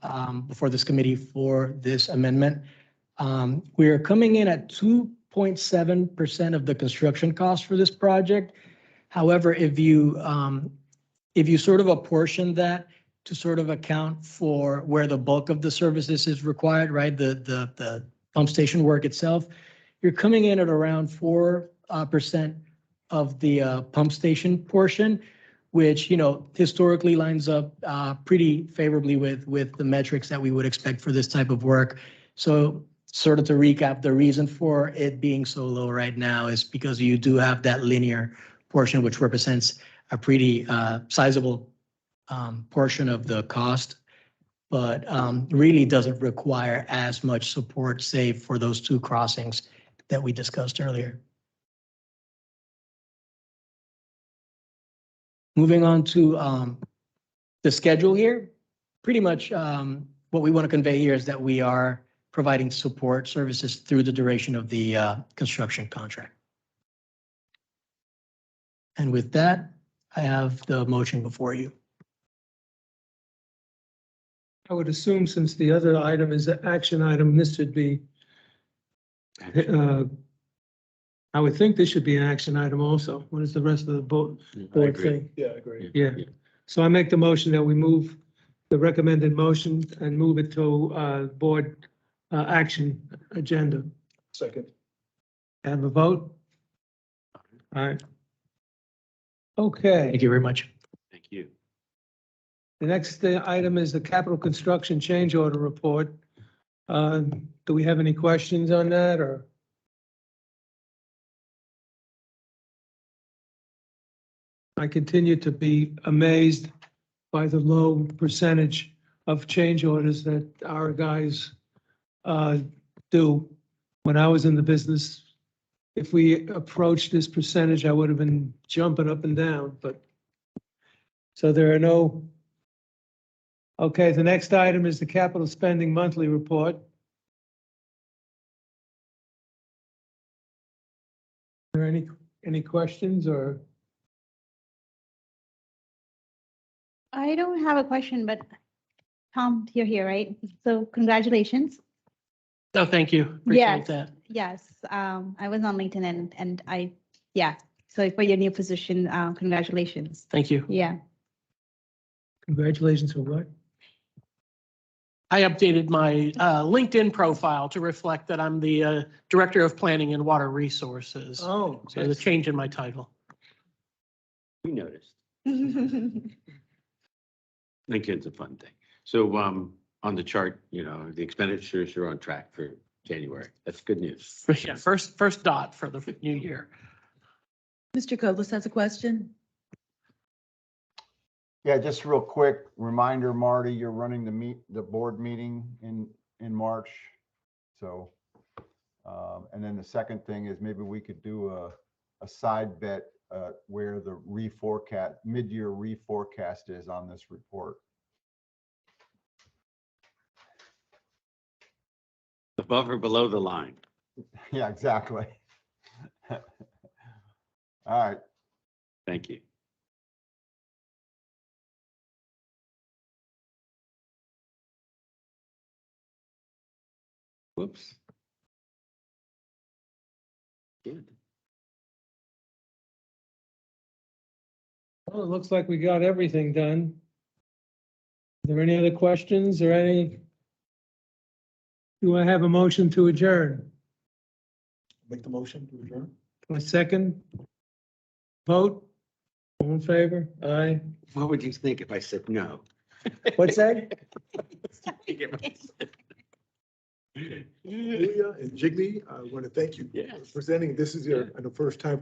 before this committee for this amendment. We are coming in at 2.7% of the construction cost for this project. However, if you sort of apportion that to sort of account for where the bulk of the services is required, right? The pump station work itself, you're coming in at around 4% of the pump station portion, which, you know, historically lines up pretty favorably with the metrics that we would expect for this type of work. So sort of to recap, the reason for it being so low right now is because you do have that linear portion, which represents a pretty sizable portion of the cost, but really doesn't require as much support, save for those two crossings that we discussed earlier. Moving on to the schedule here, pretty much what we want to convey here is that we are providing support services through the duration of the construction contract. And with that, I have the motion before you. I would assume since the other item is an action item, this should be, I would think this should be an action item also. What is the rest of the board agree. thing? yeah, I agree. Yeah. So I make the motion that we move the recommended motion and move it to board action agenda. Second. Have a vote? All right. Okay. Thank you very much. Thank you. The next item is the capital construction change order report. Do we have any questions on that or? I continue to be amazed by the low percentage of change orders that our guys do. When I was in the business, if we approached this percentage, I would have been jumping up and down, but so there are no. Okay, the next item is the capital spending monthly report. Are there any questions or? I don't have a question, but Tom, you're here, right? So congratulations. No, thank you. Yes. Appreciate that. Yes, I was on LinkedIn and yeah. So for your new position, congratulations. Thank you. Yeah. Congratulations for what? I updated my LinkedIn profile to reflect that I'm the Director of Planning and Water Resources. Oh. So the change in my title. We noticed. LinkedIn's a fun thing. So on the chart, you know, the expenditures are on track for January. That's good news. Yeah, first dot for the new year. Mr. Kobliss has a question. Yeah, just real quick reminder, Marty, you're running the board meeting in March. So, and then the second thing is maybe we could do a side bet where the mid-year reforecast is on this report. Above or below the line? Yeah, exactly. All right. Thank you. Whoops. Good. Well, it looks like we got everything done. Are there any other questions or any? Do I have a motion to adjourn? Make the motion to adjourn. A second? Vote? All in favor? Aye. What would you think if I said no? What's that? Julia and Jiggly, I want to thank you Yes. for presenting. This is your, the first time